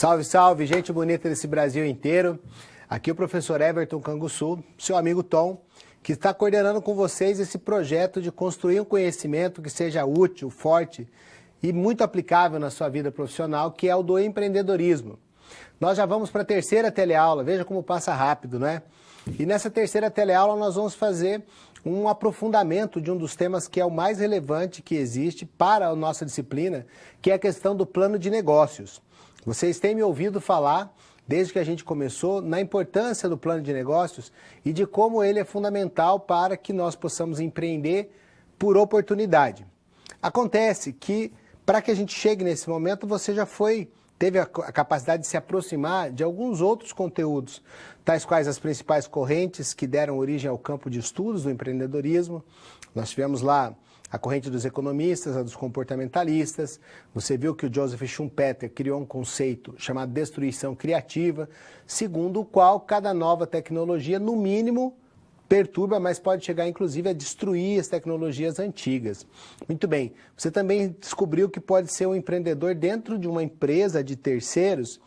Salve, salve, gente bonita desse Brasil inteiro. Aqui é o professor Everton Canguçu, seu amigo Tom, que está coordenando com vocês esse projeto de construir um conhecimento que seja útil, forte e muito aplicável na sua vida profissional, que é o do empreendedorismo. Nós já vamos para a terceira teleaula, veja como passa rápido, né? E nessa terceira teleaula nós vamos fazer um aprofundamento de um dos temas que é o mais relevante que existe para a nossa disciplina, que é a questão do plano de negócios. Vocês têm me ouvido falar, desde que a gente começou, na importância do plano de negócios e de como ele é fundamental para que nós possamos empreender por oportunidade. Acontece que, para que a gente chegue nesse momento, você já teve a capacidade de se aproximar de alguns outros conteúdos, tais quais as principais correntes que deram origem ao campo de estudos do empreendedorismo. Nós tivemos lá a corrente dos economistas, a dos comportamentalistas. Você viu que o Joseph Schumpeter criou um conceito chamado destruição criativa, segundo o qual cada nova tecnologia, no mínimo, perturba, mas pode chegar inclusive a destruir as tecnologias antigas. Muito bem, você também descobriu que pode ser um empreendedor dentro de uma empresa de terceiros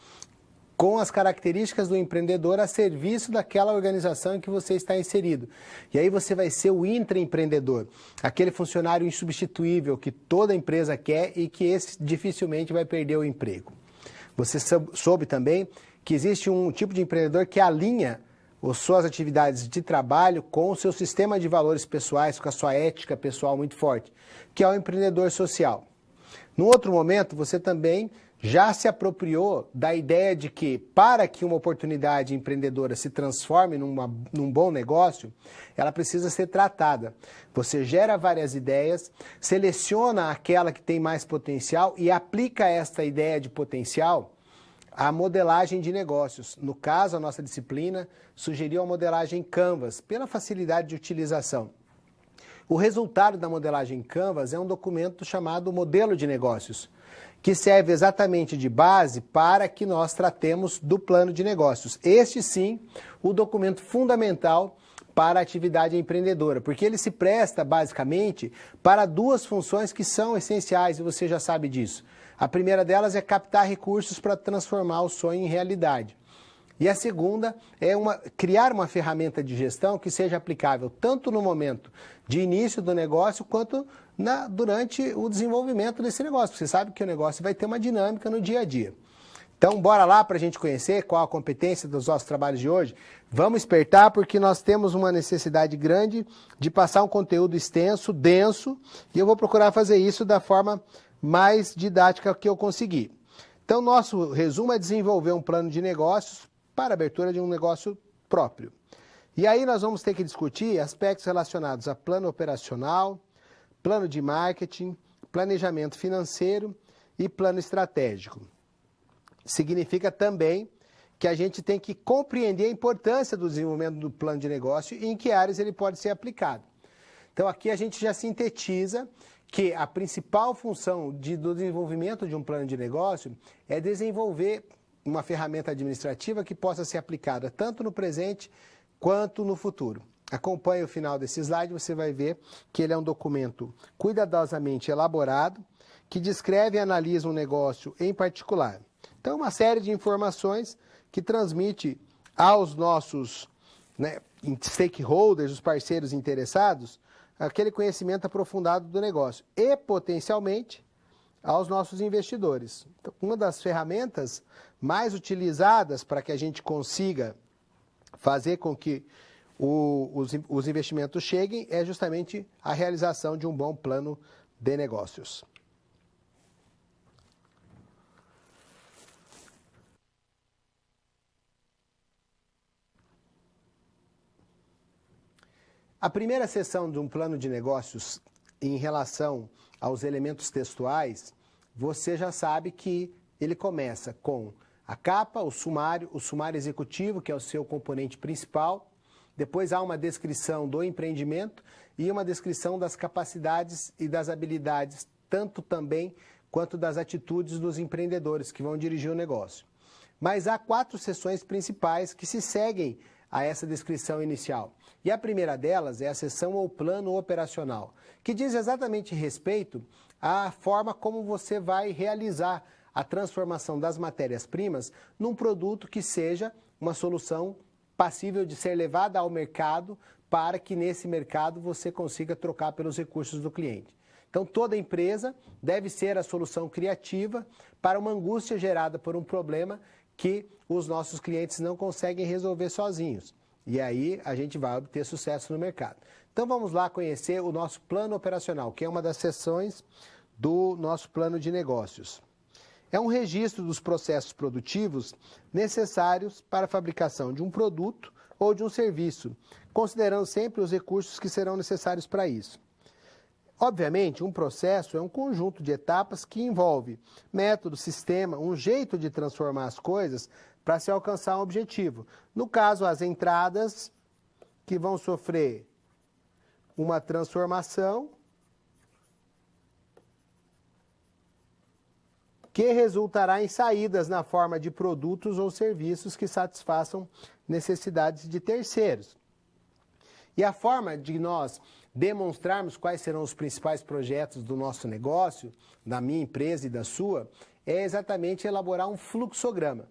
com as características do empreendedor a serviço daquela organização em que você está inserido. E aí você vai ser o intraempreendedor, aquele funcionário insubstituível que toda empresa quer e que esse dificilmente vai perder o emprego. Você soube também que existe um tipo de empreendedor que alinha as suas atividades de trabalho com o seu sistema de valores pessoais, com a sua ética pessoal muito forte, que é o empreendedor social. Num outro momento, você também já se apropriou da ideia de que, para que uma oportunidade empreendedora se transforme num bom negócio, ela precisa ser tratada. Você gera várias ideias, seleciona aquela que tem mais potencial e aplica esta ideia de potencial à modelagem de negócios. No caso, a nossa disciplina sugeriu a modelagem Canvas, pela facilidade de utilização. O resultado da modelagem Canvas é um documento chamado Modelo de Negócios, que serve exatamente de base para que nós tratemos do plano de negócios. Este, sim, o documento fundamental para a atividade empreendedora, porque ele se presta, basicamente, para duas funções que são essenciais, e você já sabe disso. A primeira delas é captar recursos para transformar o sonho em realidade. E a segunda é criar uma ferramenta de gestão que seja aplicável tanto no momento de início do negócio quanto durante o desenvolvimento desse negócio. Você sabe que o negócio vai ter uma dinâmica no dia a dia. Então, bora lá para a gente conhecer qual a competência dos nossos trabalhos de hoje. Vamos espertar porque nós temos uma necessidade grande de passar um conteúdo extenso, denso, e eu vou procurar fazer isso da forma mais didática que eu conseguir. Então, nosso resumo é desenvolver um plano de negócios para a abertura de um negócio próprio. E aí nós vamos ter que discutir aspectos relacionados a plano operacional, plano de marketing, planejamento financeiro e plano estratégico. Significa também que a gente tem que compreender a importância do desenvolvimento do plano de negócio e em que áreas ele pode ser aplicado. Então aqui a gente já sintetiza que a principal função do desenvolvimento de um plano de negócio é desenvolver uma ferramenta administrativa que possa ser aplicada tanto no presente quanto no futuro. Acompanhe o final desse slide, você vai ver que ele é um documento cuidadosamente elaborado, que descreve e analisa um negócio em particular. Então, uma série de informações que transmite aos nossos stakeholders, os parceiros interessados, aquele conhecimento aprofundado do negócio e, potencialmente, aos nossos investidores. Então, uma das ferramentas mais utilizadas para que a gente consiga fazer com que os investimentos cheguem é justamente a realização de um bom plano de negócios. A primeira seção de um plano de negócios em relação aos elementos textuais, você já sabe que ele começa com a capa, o sumário executivo, que é o seu componente principal. Depois há uma descrição do empreendimento e uma descrição das capacidades e das habilidades, tanto também quanto das atitudes dos empreendedores que vão dirigir o negócio. Mas há 4 seções principais que se seguem a essa descrição inicial. E a primeira delas é a seção ou plano operacional, que diz exatamente respeito à forma como você vai realizar a transformação das matérias-primas num produto que seja uma solução passível de ser levada ao mercado para que nesse mercado você consiga trocar pelos recursos do cliente. Então, toda empresa deve ser a solução criativa para uma angústia gerada por um problema que os nossos clientes não conseguem resolver sozinhos. E aí a gente vai obter sucesso no mercado. Então, vamos lá conhecer o nosso plano operacional, que é uma das seções do nosso plano de negócios. É um registro dos processos produtivos necessários para a fabricação de um produto ou de um serviço, considerando sempre os recursos que serão necessários para isso. Obviamente, um processo é um conjunto de etapas que envolve método, sistema, um jeito de transformar as coisas para se alcançar um objetivo. No caso, as entradas que vão sofrer uma transformação que resultará em saídas na forma de produtos ou serviços que satisfaçam necessidades de terceiros. E a forma de nós demonstrarmos quais serão os principais projetos do nosso negócio, da minha empresa e da sua, é exatamente elaborar um fluxograma.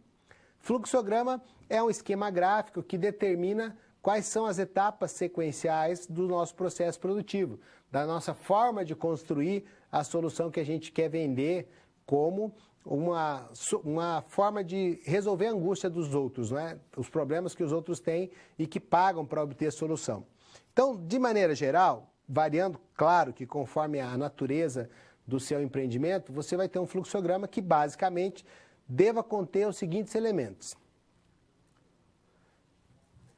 Fluxograma é um esquema gráfico que determina quais são as etapas sequenciais do nosso processo produtivo, da nossa forma de construir a solução que a gente quer vender como uma forma de resolver a angústia dos outros, não é? Os problemas que os outros têm e que pagam para obter solução. Então, de maneira geral, variando, claro que conforme a natureza do seu empreendimento, você vai ter um fluxograma que basicamente deva conter os seguintes elementos.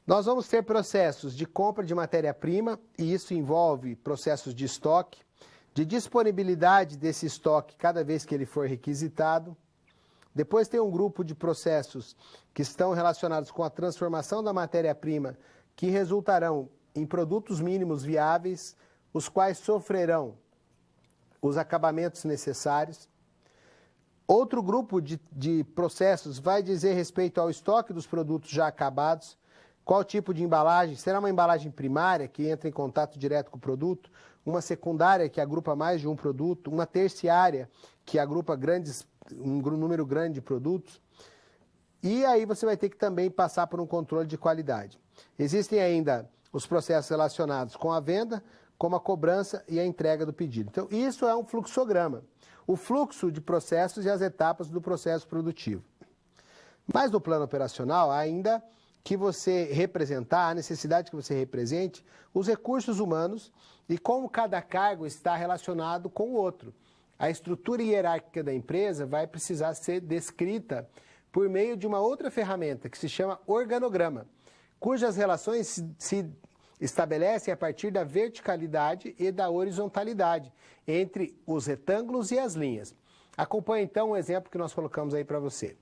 Nós vamos ter processos de compra de matéria-prima, e isso envolve processos de estoque, de disponibilidade desse estoque cada vez que ele for requisitado. Depois tem um grupo de processos que estão relacionados com a transformação da matéria-prima, que resultarão em produtos mínimos viáveis, os quais sofrerão os acabamentos necessários. Outro grupo de processos vai dizer respeito ao estoque dos produtos já acabados, qual tipo de embalagem, será uma embalagem primária que entra em contato direto com o produto, uma secundária que agrupa mais de um produto, uma terciária que agrupa um número grande de produtos. E aí você vai ter que também passar por um controle de qualidade. Existem ainda os processos relacionados com a venda, como a cobrança e a entrega do pedido. Então, isso é um fluxograma, o fluxo de processos e as etapas do processo produtivo. Mas no plano operacional, ainda que você representar, a necessidade que você represente, os recursos humanos e como cada cargo está relacionado com o outro. A estrutura hierárquica da empresa vai precisar ser descrita por meio de uma outra ferramenta que se chama organograma, cujas relações se estabelecem a partir da verticalidade e da horizontalidade entre os retângulos e as linhas. Acompanhe então um exemplo que nós colocamos aí para você.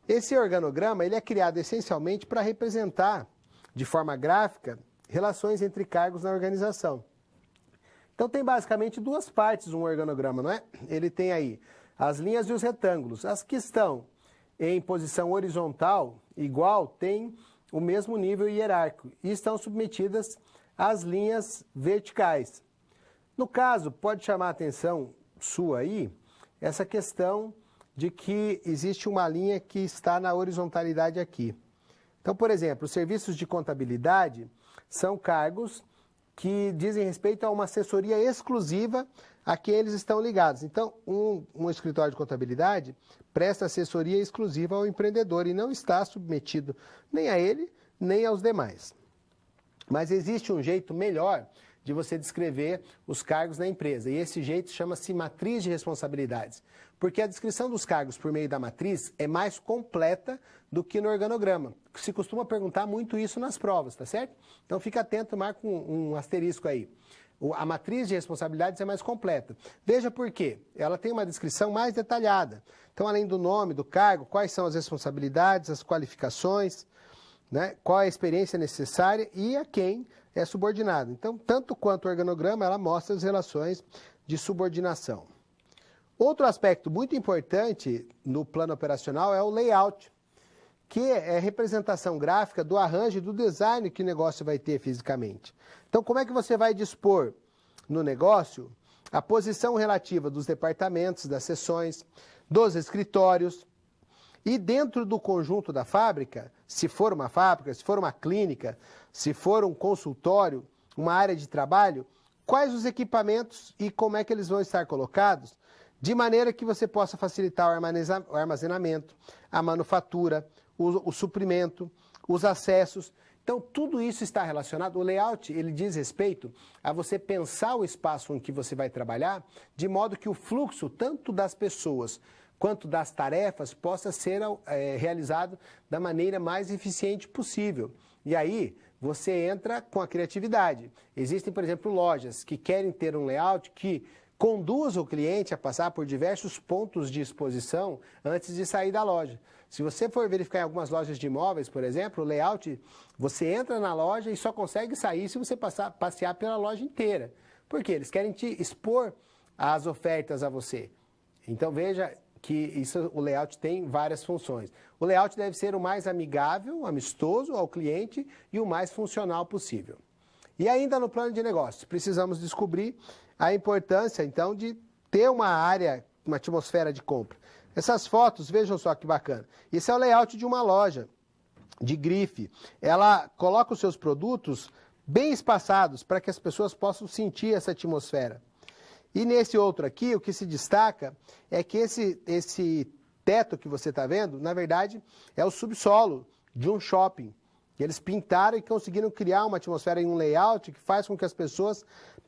Esse organograma ele é criado essencialmente para representar, de forma gráfica, relações entre cargos na organização. Então tem basicamente duas partes um organograma, não é? Ele tem aí as linhas e os retângulos. As que estão em posição horizontal, igual, têm o mesmo nível hierárquico e estão submetidas às linhas verticais. No caso, pode chamar a atenção sua aí, essa questão de que existe uma linha que está na horizontalidade aqui. Então, por exemplo, os serviços de contabilidade são cargos que dizem respeito a uma assessoria exclusiva a quem eles estão ligados. Então, um escritório de contabilidade presta assessoria exclusiva ao empreendedor e não está submetido nem a ele, nem aos demais. Mas existe um jeito melhor de você descrever os cargos na empresa, e esse jeito chama-se matriz de responsabilidades, porque a descrição dos cargos por meio da matriz é mais completa do que no organograma. Se costuma perguntar muito isso nas provas, tá certo? Então fica atento, marca um asterisco aí. A matriz de responsabilidades é mais completa. Veja por quê. Ela tem uma descrição mais detalhada. Então, além do nome, do cargo, quais são as responsabilidades, as qualificações, né? Qual é a experiência necessária e a quem é subordinado. Então, tanto quanto o organograma, ela mostra as relações de subordinação. Outro aspecto muito importante no plano operacional é o layout, que é a representação gráfica do arranjo e do design que o negócio vai ter fisicamente. Então, como é que você vai dispor no negócio a posição relativa dos departamentos, das seções, dos escritórios. E dentro do conjunto da fábrica, se for uma fábrica, se for uma clínica, se for um consultório, uma área de trabalho, quais os equipamentos e como é que eles vão estar colocados, de maneira que você possa facilitar o armazenamento, a manufatura, o suprimento, os acessos. Então, tudo isso está relacionado. O layout, ele diz respeito a você pensar o espaço em que você vai trabalhar, de modo que o fluxo, tanto das pessoas quanto das tarefas, possa ser realizado da maneira mais eficiente possível. E aí, você entra com a criatividade. Existem, por exemplo, lojas que querem ter um layout que conduza o cliente a passar por diversos pontos de exposição antes de sair da loja. Se você for verificar em algumas lojas de imóveis, por exemplo, o layout, você entra na loja e só consegue sair se você passear pela loja inteira. Por quê? Eles querem te expor as ofertas a você. Então veja que o layout tem várias funções. O layout deve ser o mais amigável, amistoso ao cliente e o mais funcional possível. E ainda no plano de negócios, precisamos descobrir a importância, então, de ter uma área, uma atmosfera de compra. Essas fotos, vejam só que bacana. Esse é o layout de uma loja de grife. Ela coloca os seus produtos bem espaçados para que as pessoas possam sentir essa atmosfera. E nesse outro aqui, o que se destaca é que esse teto que você está vendo, na verdade, é o subsolo de um shopping. Eles pintaram e conseguiram criar uma atmosfera em um layout que faz com que as pessoas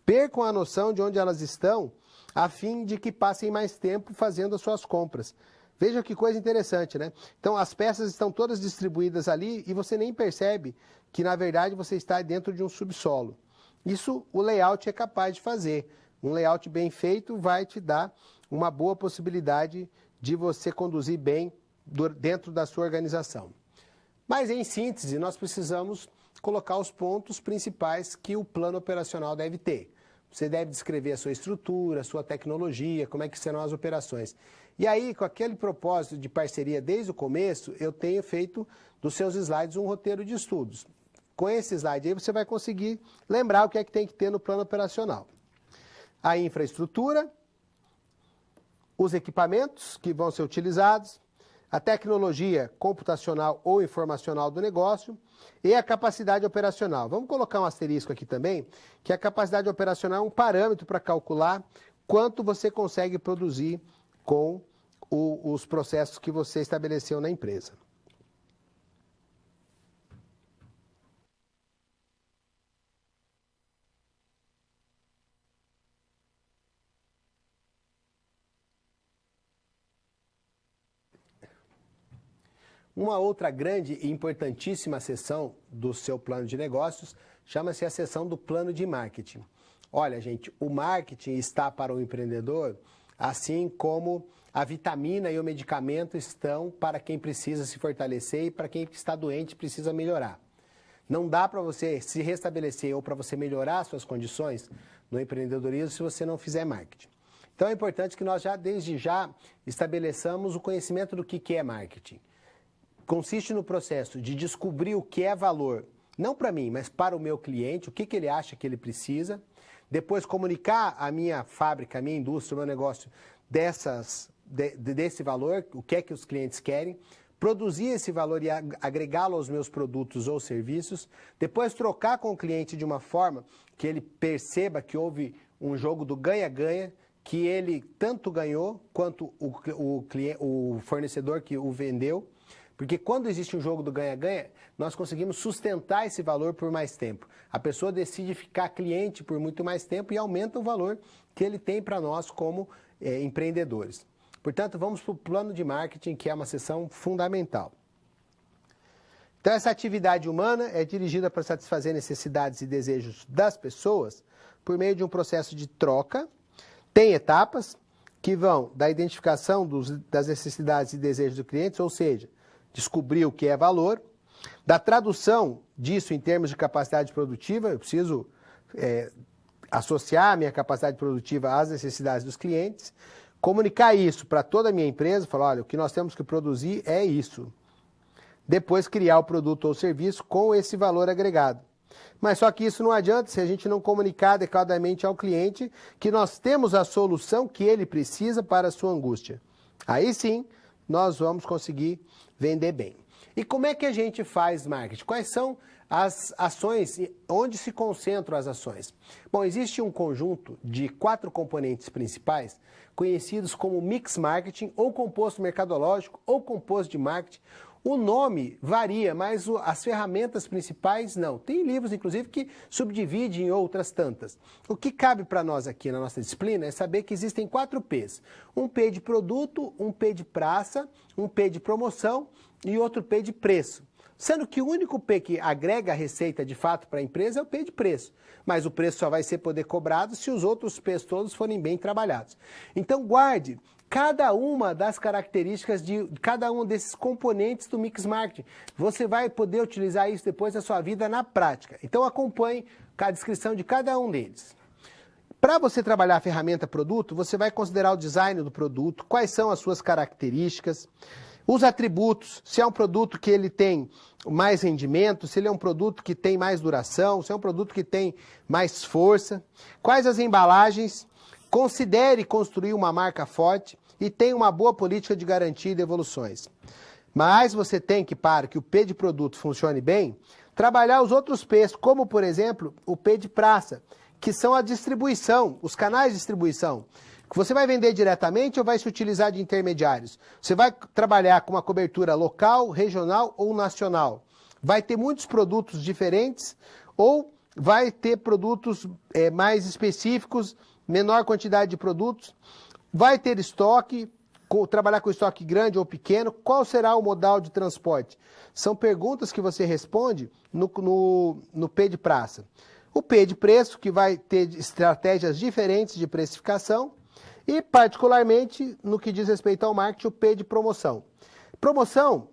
percam a noção de onde elas estão, a fim de que passem mais tempo fazendo as suas compras. Veja que coisa interessante, né? Então, as peças estão todas distribuídas ali e você nem percebe que, na verdade, você está dentro de um subsolo. Isso o layout é capaz de fazer. Um layout bem feito vai te dar uma boa possibilidade de você conduzir bem dentro da sua organização. Mas, em síntese, nós precisamos colocar os pontos principais que o plano operacional deve ter. Você deve descrever a sua estrutura, a sua tecnologia, como é que serão as operações. E aí, com aquele propósito de parceria desde o começo, eu tenho feito dos seus slides um roteiro de estudos. Com esse slide aí, você vai conseguir lembrar o que é que tem que ter no plano operacional. A infraestrutura, os equipamentos que vão ser utilizados, a tecnologia computacional ou informacional do negócio e a capacidade operacional. Vamos colocar um asterisco aqui também, que a capacidade operacional é um parâmetro para calcular quanto você consegue produzir com os processos que você estabeleceu na empresa. Uma outra grande e importantíssima seção do seu plano de negócios chama-se a seção do plano de marketing. Olha, gente, o marketing está para o empreendedor assim como a vitamina e o medicamento estão para quem precisa se fortalecer e para quem está doente e precisa melhorar. Não dá para você se restabelecer ou para você melhorar suas condições no empreendedorismo se você não fizer marketing. Então é importante que nós desde já estabeleçamos o conhecimento do que é marketing. Consiste no processo de descobrir o que é valor, não para mim, mas para o meu cliente, o que ele acha que ele precisa. Depois comunicar a minha fábrica, a minha indústria, o meu negócio desse valor, o que é que os clientes querem. Produzir esse valor e agregá-lo aos meus produtos ou serviços. Depois trocar com o cliente de uma forma que ele perceba que houve um jogo do ganha-ganha, que ele tanto ganhou quanto o fornecedor que o vendeu. Porque quando existe um jogo do ganha-ganha, nós conseguimos sustentar esse valor por mais tempo. A pessoa decide ficar cliente por muito mais tempo e aumenta o valor que ele tem para nós como empreendedores. Portanto, vamos para o plano de marketing, que é uma seção fundamental. Então, essa atividade humana é dirigida para satisfazer necessidades e desejos das pessoas por meio de um processo de troca. Tem etapas que vão da identificação das necessidades e desejos do cliente, ou seja, descobrir o que é valor, da tradução disso em termos de capacidade produtiva, eu preciso associar a minha capacidade produtiva às necessidades dos clientes, comunicar isso para toda a minha empresa, falar, olha, o que nós temos que produzir é isso. Depois criar o produto ou serviço com esse valor agregado. Mas só que isso não adianta se a gente não comunicar adequadamente ao cliente que nós temos a solução que ele precisa para a sua angústia. Aí sim, nós vamos conseguir vender bem. E como é que a gente faz marketing? Quais são as ações, onde se concentram as ações? Bom, existe um conjunto de 4 componentes principais, conhecidos como mix marketing, ou composto mercadológico, ou composto de marketing. O nome varia, mas as ferramentas principais não. Tem livros, inclusive, que subdividem em outras tantas. O que cabe para nós aqui na nossa disciplina é saber que existem 4 P's. Um P de produto, um P de praça, um P de promoção e outro P de preço. Sendo que o único P que agrega a receita de fato para a empresa é o P de preço. Mas o preço só vai ser poder cobrado se os outros P's todos forem bem trabalhados. Então guarde cada uma das características de cada um desses componentes do mix marketing. Você vai poder utilizar isso depois da sua vida na prática. Então acompanhe a descrição de cada um deles. Para você trabalhar a ferramenta produto, você vai considerar o design do produto, quais são as suas características, os atributos, se é um produto que ele tem mais rendimento, se ele é um produto que tem mais duração, se é um produto que tem mais força, quais as embalagens, considere construir uma marca forte e tenha uma boa política de garantia e devoluções. Mas você tem que, para que o P de produto funcione bem, trabalhar os outros P's, como por exemplo o P de praça, que são a distribuição, os canais de distribuição. Você vai vender diretamente ou vai se utilizar de intermediários? Você vai trabalhar com uma cobertura local, regional ou nacional? Vai ter muitos produtos diferentes ou vai ter produtos mais específicos, menor quantidade de produtos? Vai ter estoque, trabalhar com estoque grande ou pequeno? Qual será o modal de transporte? São perguntas que você responde no P de praça. O P de preço, que vai ter estratégias diferentes de precificação. E, particularmente, no que diz respeito ao marketing, o P de promoção. Promoção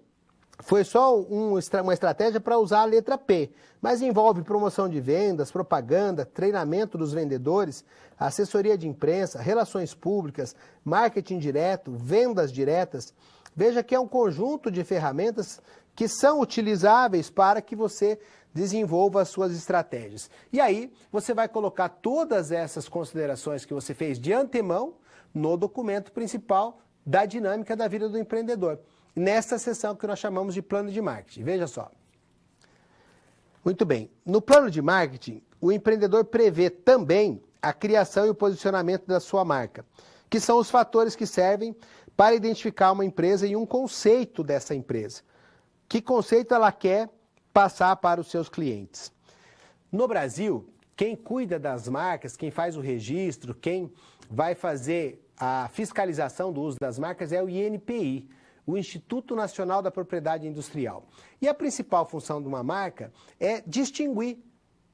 foi só uma estratégia para usar a letra P, mas envolve promoção de vendas, propaganda, treinamento dos vendedores, assessoria de imprensa, relações públicas, marketing direto, vendas diretas. Veja que é um conjunto de ferramentas que são utilizáveis para que você desenvolva as suas estratégias. E aí, você vai colocar todas essas considerações que você fez de antemão no documento principal da dinâmica da vida do empreendedor. Nessa seção que nós chamamos de plano de marketing. Veja só. Muito bem. No plano de marketing, o empreendedor prevê também a criação e o posicionamento da sua marca, que são os fatores que servem para identificar uma empresa e um conceito dessa empresa. Que conceito ela quer passar para os seus clientes? No Brasil, quem cuida das marcas, quem faz o registro, quem vai fazer a fiscalização do uso das marcas é o INPI, o Instituto Nacional da Propriedade Industrial. E a principal função de uma marca é distinguir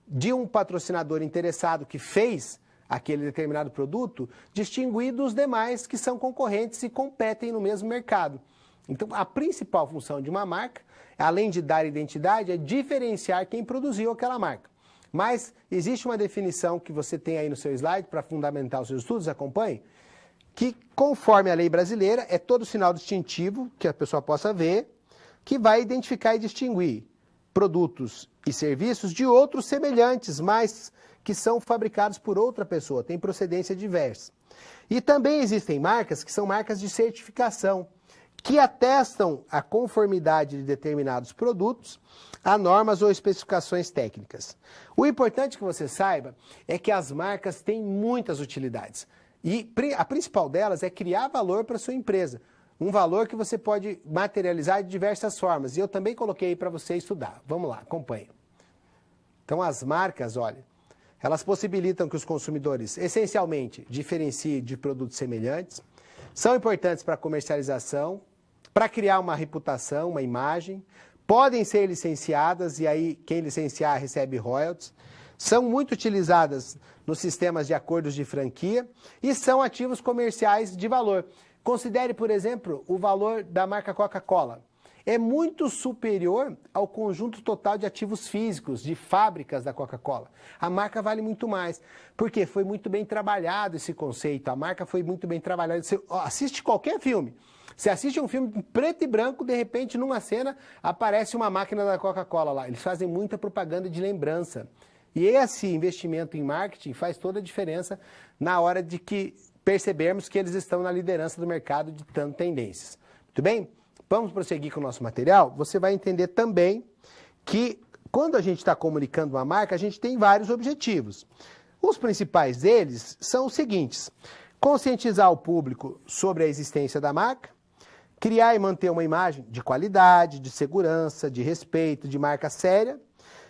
de um patrocinador interessado que fez aquele determinado produto, distinguir dos demais que são concorrentes e competem no mesmo mercado. Então, a principal função de uma marca, além de dar identidade, é diferenciar quem produziu aquela marca. Mas existe uma definição que você tem aí no seu slide para fundamentar os seus estudos, acompanhe, que conforme a lei brasileira é todo sinal distintivo que a pessoa possa ver, que vai identificar e distinguir produtos e serviços de outros semelhantes, mas que são fabricados por outra pessoa, tem procedência diversa. E também existem marcas que são marcas de certificação, que atestam a conformidade de determinados produtos a normas ou especificações técnicas. O importante que você saiba é que as marcas têm muitas utilidades. E a principal delas é criar valor para a sua empresa. Um valor que você pode materializar de diversas formas. E eu também coloquei aí para você estudar. Vamos lá, acompanhe. Então as marcas, olha, elas possibilitam que os consumidores, essencialmente, diferenciem de produtos semelhantes, são importantes para a comercialização, para criar uma reputação, uma imagem, podem ser licenciadas e aí quem licenciar recebe royalties, são muito utilizadas nos sistemas de acordos de franquia e são ativos comerciais de valor. Considere, por exemplo, o valor da marca Coca-Cola. É muito superior ao conjunto total de ativos físicos, de fábricas da Coca-Cola. A marca vale muito mais, porque foi muito bem trabalhado esse conceito, a marca foi muito bem trabalhada. Você assiste qualquer filme, você assiste um filme em preto e branco, de repente, numa cena, aparece uma máquina da Coca-Cola lá. Eles fazem muita propaganda de lembrança. E esse investimento em marketing faz toda a diferença na hora de que percebermos que eles estão na liderança do mercado ditando tendências. Muito bem? Vamos prosseguir com o nosso material. Você vai entender também que quando a gente está comunicando uma marca, a gente tem vários objetivos. Os principais deles são os seguintes: conscientizar o público sobre a existência da marca, criar e manter uma imagem de qualidade, de segurança, de respeito, de marca séria,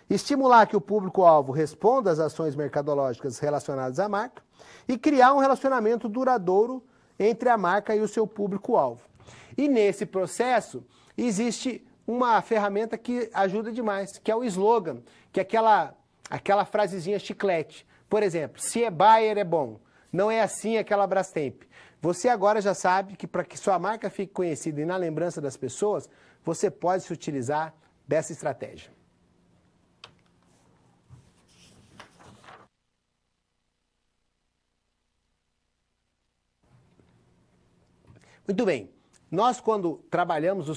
estimular que o público-alvo responda às ações mercadológicas relacionadas à marca e criar um relacionamento duradouro entre a marca e o seu público-alvo. E nesse processo existe uma ferramenta que ajuda demais, que é o slogan, que é aquela frasezinha chiclete. Por exemplo, se é Bayer é bom, não é assim aquela Brastemp. Você agora já sabe que para que sua marca fique conhecida e na lembrança das pessoas, você pode se utilizar dessa estratégia. Muito bem. Nós, quando trabalhamos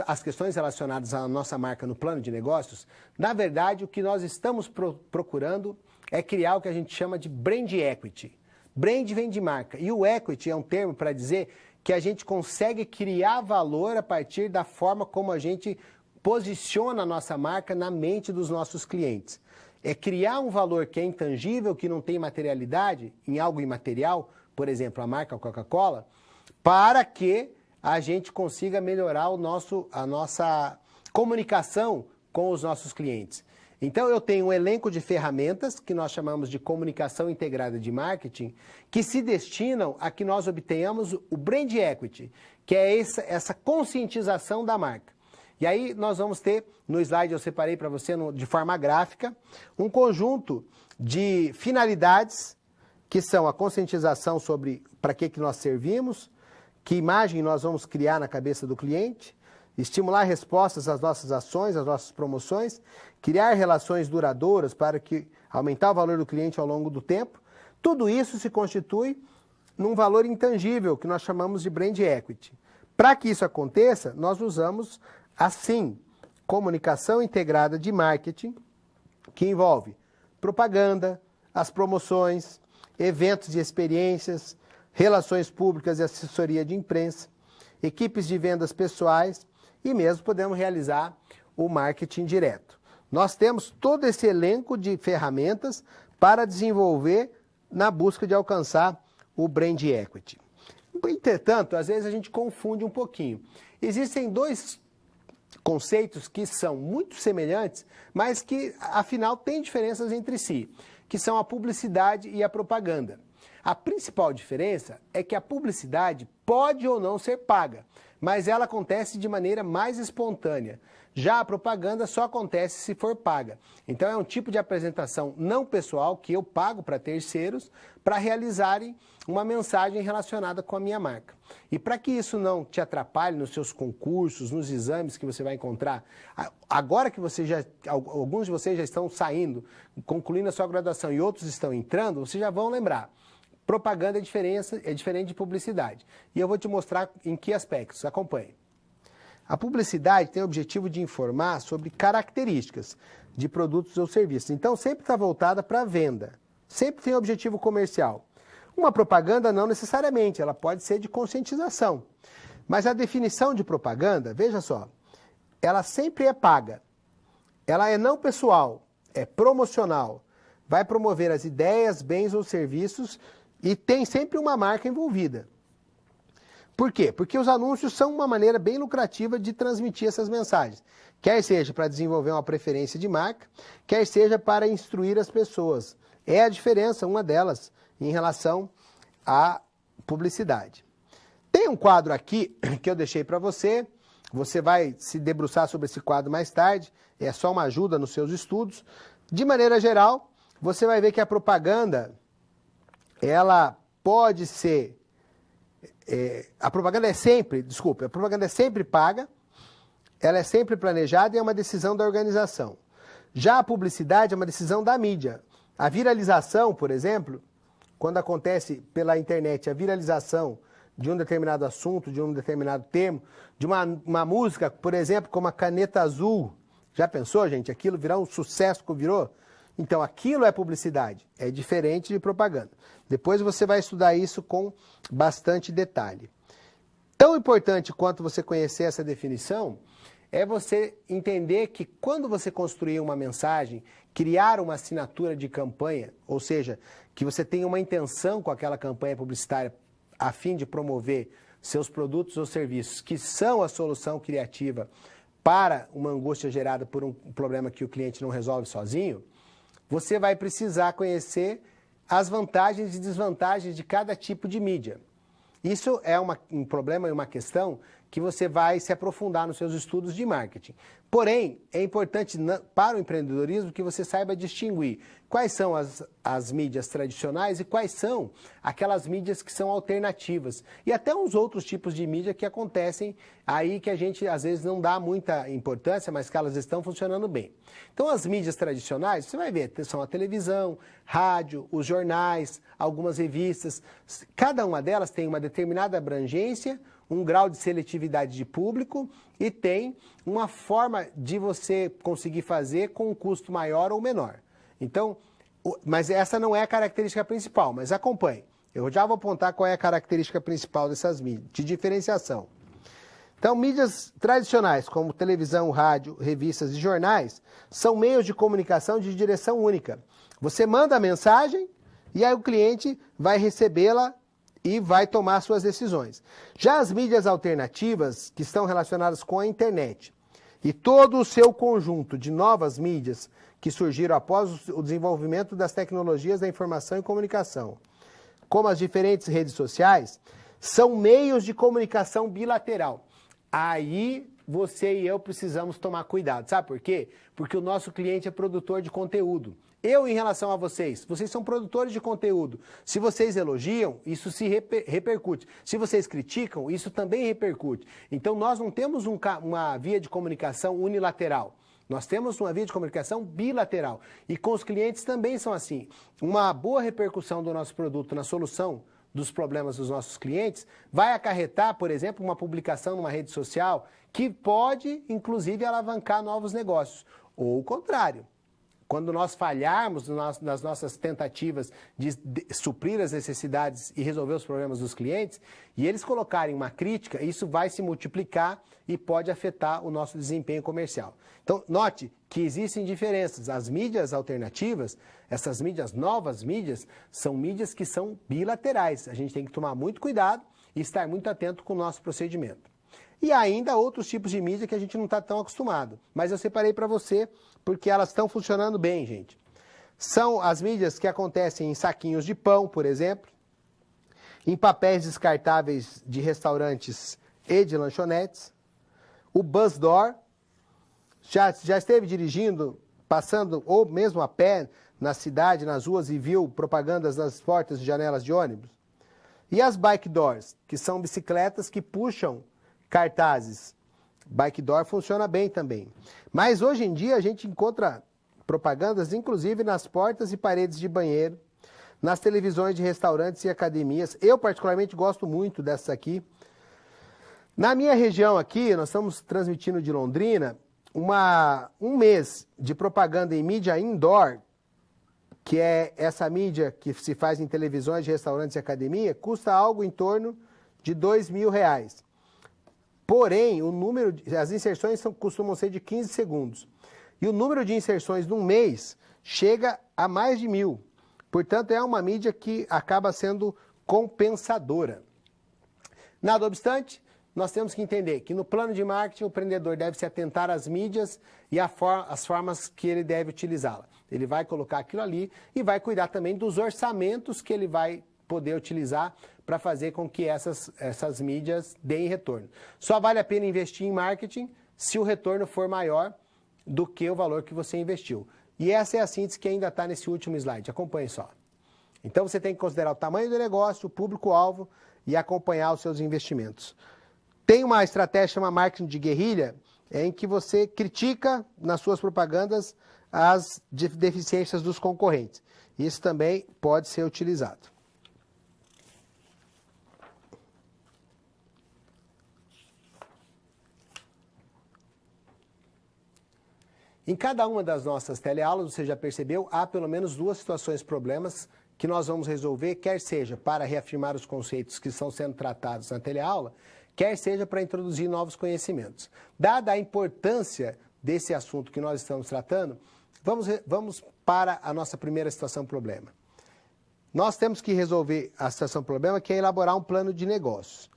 as questões relacionadas à nossa marca no plano de negócios, na verdade, o que nós estamos procurando é criar o que a gente chama de brand equity. Brand vem de marca. E o equity é um termo para dizer que a gente consegue criar valor a partir da forma como a gente posiciona a nossa marca na mente dos nossos clientes. É criar um valor que é intangível, que não tem materialidade, em algo imaterial, por exemplo, a marca Coca-Cola, para que a gente consiga melhorar a nossa comunicação com os nossos clientes. Então, eu tenho um elenco de ferramentas, que nós chamamos de comunicação integrada de marketing, que se destinam a que nós obtenhamos o brand equity, que é essa conscientização da marca. E aí, nós vamos ter, no slide eu separei para você de forma gráfica, um conjunto de finalidades, que são a conscientização sobre para que nós servimos, que imagem nós vamos criar na cabeça do cliente, estimular respostas às nossas ações, às nossas promoções, criar relações duradouras para aumentar o valor do cliente ao longo do tempo. Tudo isso se constitui num valor intangível, que nós chamamos de brand equity. Para que isso aconteça, nós usamos, assim, comunicação integrada de marketing, que envolve propaganda, as promoções, eventos e experiências, relações públicas e assessoria de imprensa, equipes de vendas pessoais e mesmo podemos realizar o marketing direto. Nós temos todo esse elenco de ferramentas para desenvolver na busca de alcançar o brand equity. Entretanto, às vezes a gente confunde um pouquinho. Existem dois conceitos que são muito semelhantes, mas que afinal têm diferenças entre si, que são a publicidade e a propaganda. A principal diferença é que a publicidade pode ou não ser paga, mas ela acontece de maneira mais espontânea. Já a propaganda só acontece se for paga. Então é um tipo de apresentação não pessoal que eu pago para terceiros para realizarem uma mensagem relacionada com a minha marca. E para que isso não te atrapalhe nos seus concursos, nos exames que você vai encontrar, agora que alguns de vocês já estão saindo, concluindo a sua graduação e outros estão entrando, vocês já vão lembrar. Propaganda é diferente de publicidade. E eu vou te mostrar em que aspectos. Acompanhe. A publicidade tem o objetivo de informar sobre características de produtos ou serviços. Então, sempre está voltada para a venda. Sempre tem objetivo comercial. Uma propaganda não necessariamente, ela pode ser de conscientização. Mas a definição de propaganda, veja só, ela sempre é paga. Ela é não pessoal, é promocional. Vai promover as ideias, bens ou serviços e tem sempre uma marca envolvida. Por quê? Porque os anúncios são uma maneira bem lucrativa de transmitir essas mensagens. Quer seja para desenvolver uma preferência de marca, quer seja para instruir as pessoas. É a diferença, uma delas, em relação à publicidade. Tem um quadro aqui que eu deixei para você. Você vai se debruçar sobre esse quadro mais tarde. É só uma ajuda nos seus estudos. De maneira geral, você vai ver que a propaganda, ela pode ser... a propaganda é sempre paga, ela é sempre planejada e é uma decisão da organização. Já a publicidade é uma decisão da mídia. A viralização, por exemplo, quando acontece pela internet a viralização de um determinado assunto, de um determinado termo, de uma música, por exemplo, como a Caneta Azul, já pensou, gente, aquilo virar um sucesso que virou? Então, aquilo é publicidade, é diferente de propaganda. Depois você vai estudar isso com bastante detalhe. Tão importante quanto você conhecer essa definição é você entender que quando você construir uma mensagem, criar uma assinatura de campanha, ou seja, que você tenha uma intenção com aquela campanha publicitária a fim de promover seus produtos ou serviços, que são a solução criativa para uma angústia gerada por um problema que o cliente não resolve sozinho, você vai precisar conhecer as vantagens e desvantagens de cada tipo de mídia. Isso é um problema e uma questão que você vai se aprofundar nos seus estudos de marketing. Porém, é importante para o empreendedorismo que você saiba distinguir quais são as mídias tradicionais e quais são aquelas mídias que são alternativas. E até uns outros tipos de mídia que acontecem aí que a gente às vezes não dá muita importância, mas que elas estão funcionando bem. Então as mídias tradicionais, você vai ver, são a televisão, rádio, os jornais, algumas revistas. Cada uma delas tem uma determinada abrangência, um grau de seletividade de público e tem uma forma de você conseguir fazer com um custo maior ou menor. Então, mas essa não é a característica principal, mas acompanhe. Eu já vou apontar qual é a característica principal dessas mídias, de diferenciação. Então, mídias tradicionais, como televisão, rádio, revistas e jornais, são meios de comunicação de direção única. Você manda a mensagem e aí o cliente vai recebê-la e vai tomar suas decisões. Já as mídias alternativas, que estão relacionadas com a internet, e todo o seu conjunto de novas mídias que surgiram após o desenvolvimento das tecnologias da informação e comunicação, como as diferentes redes sociais, são meios de comunicação bilateral. Aí você e eu precisamos tomar cuidado. Sabe por quê? Porque o nosso cliente é produtor de conteúdo. Eu, em relação a vocês são produtores de conteúdo. Se vocês elogiam, isso se repercute. Se vocês criticam, isso também repercute. Então, nós não temos uma via de comunicação unilateral. Nós temos uma via de comunicação bilateral. E com os clientes também são assim. Uma boa repercussão do nosso produto na solução dos problemas dos nossos clientes vai acarretar, por exemplo, uma publicação numa rede social que pode, inclusive, alavancar novos negócios. Ou o contrário. Quando nós falharmos nas nossas tentativas de suprir as necessidades e resolver os problemas dos clientes, e eles colocarem uma crítica, isso vai se multiplicar e pode afetar o nosso desempenho comercial. Então, note que existem diferenças. As mídias alternativas, essas mídias, novas mídias, são mídias que são bilaterais. A gente tem que tomar muito cuidado e estar muito atento com o nosso procedimento. E ainda outros tipos de mídia que a gente não está tão acostumado. Mas eu separei para você porque elas estão funcionando bem, gente. São as mídias que acontecem em saquinhos de pão, por exemplo, em papéis descartáveis de restaurantes e de lanchonetes. O bus door, já esteve dirigindo, passando ou mesmo a pé na cidade, nas ruas e viu propagandas nas portas e janelas de ônibus. E as bike doors, que são bicicletas que puxam cartazes. Bike door funciona bem também. Mas hoje em dia a gente encontra propagandas, inclusive nas portas e paredes de banheiro, nas televisões de restaurantes e academias. Eu particularmente gosto muito dessas aqui. Na minha região aqui, nós estamos transmitindo de Londrina, um mês de propaganda em mídia indoor, que é essa mídia que se faz em televisões de restaurantes e academia, custa algo em torno de R$2.000. Porém, as inserções costumam ser de 15 segundos. E o número de inserções num mês chega a mais de 1.000. Portanto, é uma mídia que acaba sendo compensadora. Nada obstante, nós temos que entender que no plano de marketing o empreendedor deve se atentar às mídias e às formas que ele deve utilizá-la. Ele vai colocar aquilo ali e vai cuidar também dos orçamentos que ele vai poder utilizar para fazer com que essas mídias deem retorno. Só vale a pena investir em marketing se o retorno for maior do que o valor que você investiu. E essa é a síntese que ainda está nesse último slide. Acompanhe só. Então você tem que considerar o tamanho do negócio, o público-alvo e acompanhar os seus investimentos. Tem uma estratégia chamada marketing de guerrilha, em que você critica nas suas propagandas as deficiências dos concorrentes. Isso também pode ser utilizado. Em cada uma das nossas teleaulas, você já percebeu, há pelo menos duas situações, problemas que nós vamos resolver, quer seja para reafirmar os conceitos que estão sendo tratados na teleaula, quer seja para introduzir novos conhecimentos. Dada a importância desse assunto que nós estamos tratando, vamos para a nossa primeira situação-problema. Nós temos que resolver a situação-problema, que é elaborar um plano de negócios.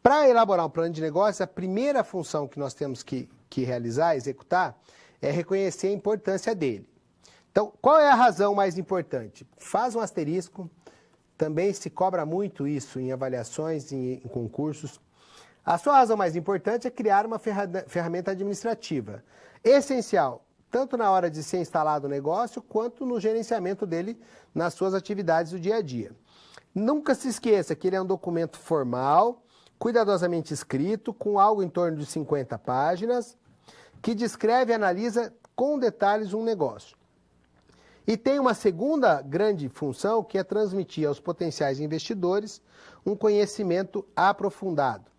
Para elaborar um plano de negócios, a primeira função que nós temos que realizar, executar, é reconhecer a importância dele. Então, qual é a razão mais importante? Faz um asterisco, também se cobra muito isso em avaliações, em concursos. A sua razão mais importante é criar uma ferramenta administrativa, essencial, tanto na hora de ser instalado o negócio, quanto no gerenciamento dele nas suas atividades do dia a dia. Nunca se esqueça que ele é um documento formal, cuidadosamente escrito, com algo em torno de 50 páginas, que descreve e analisa com detalhes um negócio. E tem uma segunda grande função, que é transmitir aos potenciais investidores um conhecimento aprofundado.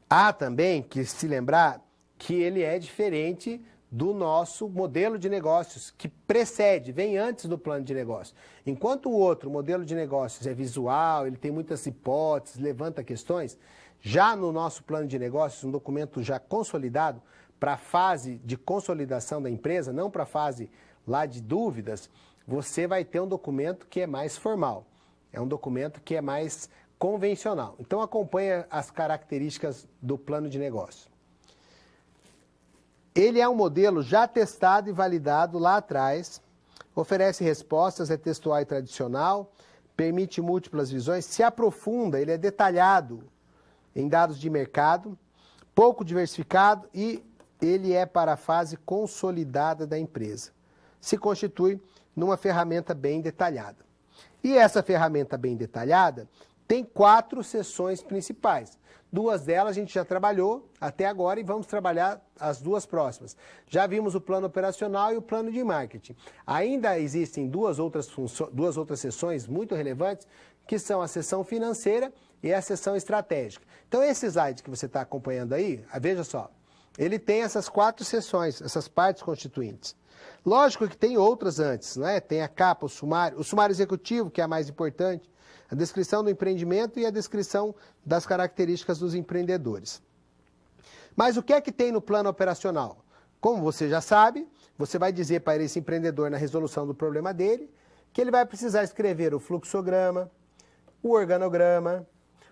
Há também que se lembrar que ele é diferente do nosso modelo de negócios, que precede, vem antes do plano de negócios. Enquanto o outro modelo de negócios é visual, ele tem muitas hipóteses, levanta questões, já no nosso plano de negócios, um documento já consolidado, para a fase de consolidação da empresa, não para a fase lá de dúvidas, você vai ter um documento que é mais formal. É um documento que é mais convencional. Então, acompanha as características do plano de negócio. Ele é um modelo já testado e validado lá atrás, oferece respostas, é textual e tradicional, permite múltiplas visões, se aprofunda, ele é detalhado em dados de mercado, pouco diversificado e ele é para a fase consolidada da empresa. Se constitui numa ferramenta bem detalhada. E essa ferramenta bem detalhada tem 4 seções principais. 2 delas a gente já trabalhou até agora e vamos trabalhar as 2 próximas. Já vimos o plano operacional e o plano de marketing. Ainda existem duas outras seções muito relevantes, que são a seção financeira e a seção estratégica. Então, esse slide que você está acompanhando aí, veja só, ele tem essas 4 seções, essas partes constituintes. Lógico que tem outras antes, né? Tem a capa, o sumário executivo, que é a mais importante, a descrição do empreendimento e a descrição das características dos empreendedores. Mas o que é que tem no plano operacional? Como você já sabe, você vai dizer para esse empreendedor na resolução do problema dele, que ele vai precisar escrever o fluxograma, o organograma,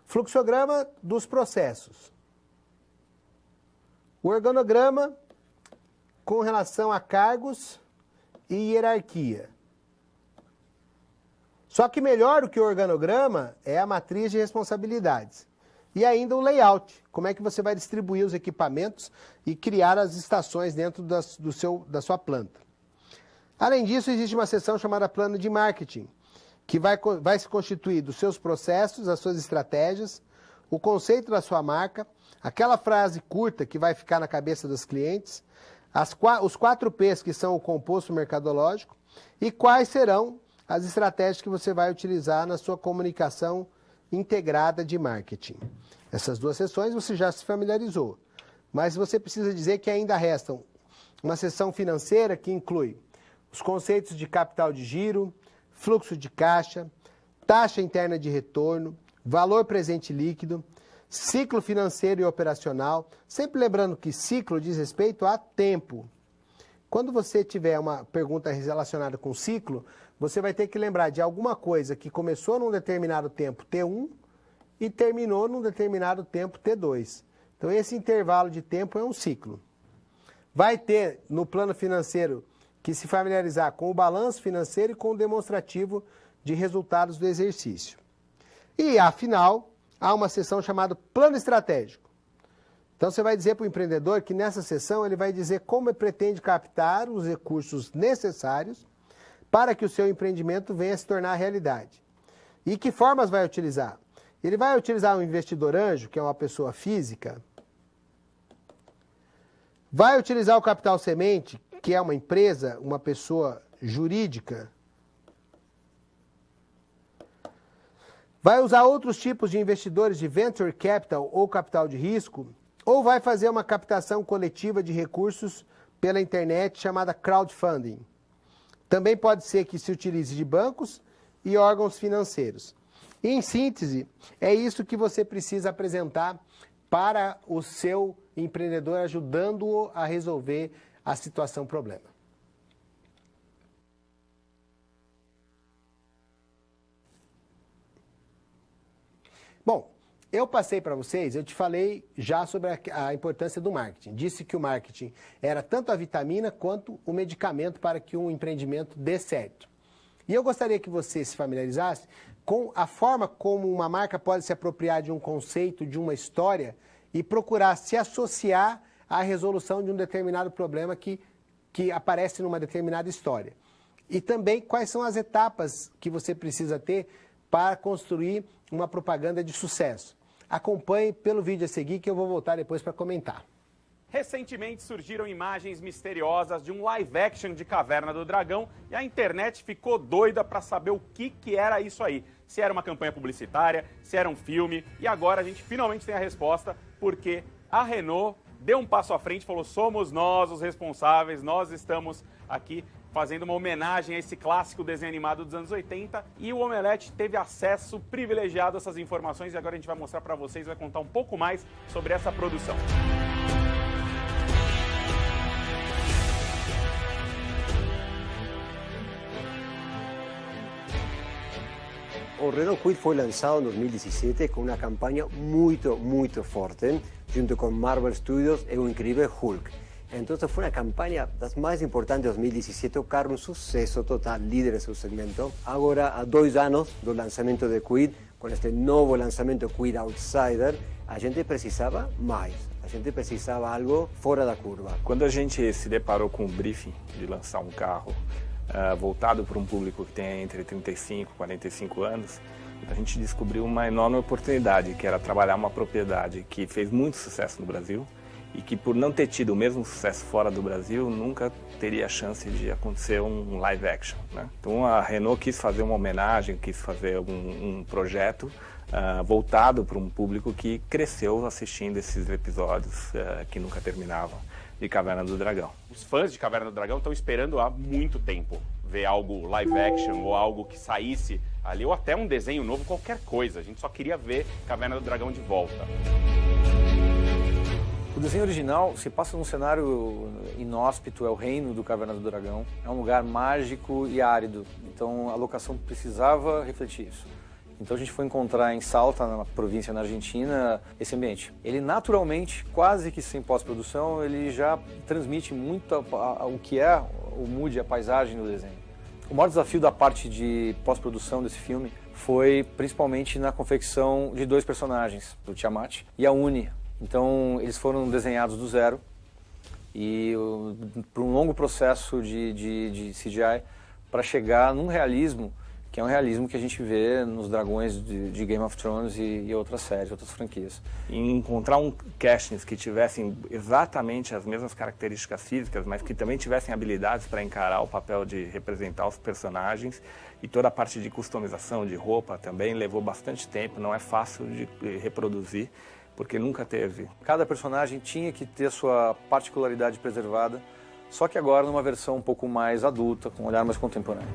fluxograma dos processos, o organograma com relação a cargos e hierarquia. Só que melhor do que o organograma é a matriz de responsabilidades. E ainda o layout, como é que você vai distribuir os equipamentos e criar as estações dentro da sua planta. Além disso, existe uma seção chamada plano de marketing, que vai se constituir dos seus processos, das suas estratégias, o conceito da sua marca, aquela frase curta que vai ficar na cabeça dos clientes, os 4 P's que são o composto mercadológico e quais serão as estratégias que você vai utilizar na sua comunicação integrada de marketing. Essas 2 seções você já se familiarizou, mas você precisa dizer que ainda restam uma seção financeira que inclui os conceitos de capital de giro, fluxo de caixa, taxa interna de retorno, valor presente líquido, ciclo financeiro e operacional, sempre lembrando que ciclo diz respeito a tempo. Quando você tiver uma pergunta relacionada com ciclo, você vai ter que lembrar de alguma coisa que começou num determinado tempo T1 e terminou num determinado tempo T2. Então, esse intervalo de tempo é um ciclo. Vai ter, no plano financeiro, que se familiarizar com o balanço financeiro e com o demonstrativo de resultados do exercício. E, afinal, há uma seção chamada plano estratégico. Então, você vai dizer para o empreendedor que nessa seção ele vai dizer como ele pretende captar os recursos necessários para que o seu empreendimento venha a se tornar realidade. E que formas vai utilizar? Ele vai utilizar um investidor anjo, que é uma pessoa física, vai utilizar o capital semente, que é uma empresa, uma pessoa jurídica, vai usar outros tipos de investidores de venture capital ou capital de risco, ou vai fazer uma captação coletiva de recursos pela internet chamada crowdfunding. Também pode ser que se utilize de bancos e órgãos financeiros. Em síntese, é isso que você precisa apresentar para o seu empreendedor, ajudando-o a resolver a situação problema. Bom, eu passei para vocês, eu te falei já sobre a importância do marketing. Disse que o marketing era tanto a vitamina quanto o medicamento para que um empreendimento dê certo. E eu gostaria que você se familiarizasse com a forma como uma marca pode se apropriar de um conceito, de uma história e procurar se associar à resolução de um determinado problema que aparece numa determinada história. E também quais são as etapas que você precisa ter para construir uma propaganda de sucesso. Acompanhe pelo vídeo a seguir que eu vou voltar depois para comentar. Recentemente surgiram imagens misteriosas de um live action de Caverna do Dragão e a internet ficou doida para saber o que era isso aí. Se era uma campanha publicitária, se era um filme, e agora a gente finalmente tem a resposta, porque a Renault deu um passo à frente e falou: somos nós os responsáveis, nós estamos aqui fazendo uma homenagem a esse clássico desenho animado dos anos 80, e o Omelete teve acesso privilegiado a essas informações e agora a gente vai mostrar para vocês, vai contar um pouco mais sobre essa produção. O Renault Kwid foi lançado em 2017 com uma campanha muito forte, junto com Marvel Studios e o incrível Hulk. Então foi uma campanha das mais importantes de 2017, o carro um sucesso total, líder de seu segmento. Agora, há 2 anos do lançamento de Kwid, com este novo lançamento Kwid Outsider, a gente precisava mais. A gente precisava algo fora da curva. Quando a gente se deparou com o briefing de lançar um carro voltado para um público que tem entre 35 e 45 anos, a gente descobriu uma enorme oportunidade, que era trabalhar uma propriedade que fez muito sucesso no Brasil e que, por não ter tido o mesmo sucesso fora do Brasil, nunca teria a chance de acontecer um live action, né? Então a Renault quis fazer uma homenagem, quis fazer um projeto voltado para um público que cresceu assistindo esses episódios que nunca terminavam de Caverna do Dragão. Os fãs de Caverna do Dragão estão esperando há muito tempo ver algo live action ou algo que saísse ali, ou até um desenho novo, qualquer coisa. A gente só queria ver Caverna do Dragão de volta. O desenho original se passa num cenário inóspito, é o reino do Caverna do Dragão. É um lugar mágico e árido, então a locação precisava refletir isso. Então a gente foi encontrar em Salta, na província na Argentina, esse ambiente. Ele naturalmente, quase que sem pós-produção, ele já transmite muito o que é o mood, a paisagem do desenho. O maior desafio da parte de pós-produção desse filme foi principalmente na confecção de 2 personagens, o Tiamat e a Uni. Então eles foram desenhados do zero e por um longo processo de CGI para chegar num realismo que é um realismo que a gente vê nos dragões de Game of Thrones e outras séries, outras franquias. E encontrar castings que tivessem exatamente as mesmas características físicas, mas que também tivessem habilidades para encarar o papel de representar os personagens, e toda a parte de customização de roupa também levou bastante tempo, não é fácil de reproduzir, porque nunca teve. Cada personagem tinha que ter sua particularidade preservada, só que agora numa versão um pouco mais adulta, com um olhar mais contemporâneo.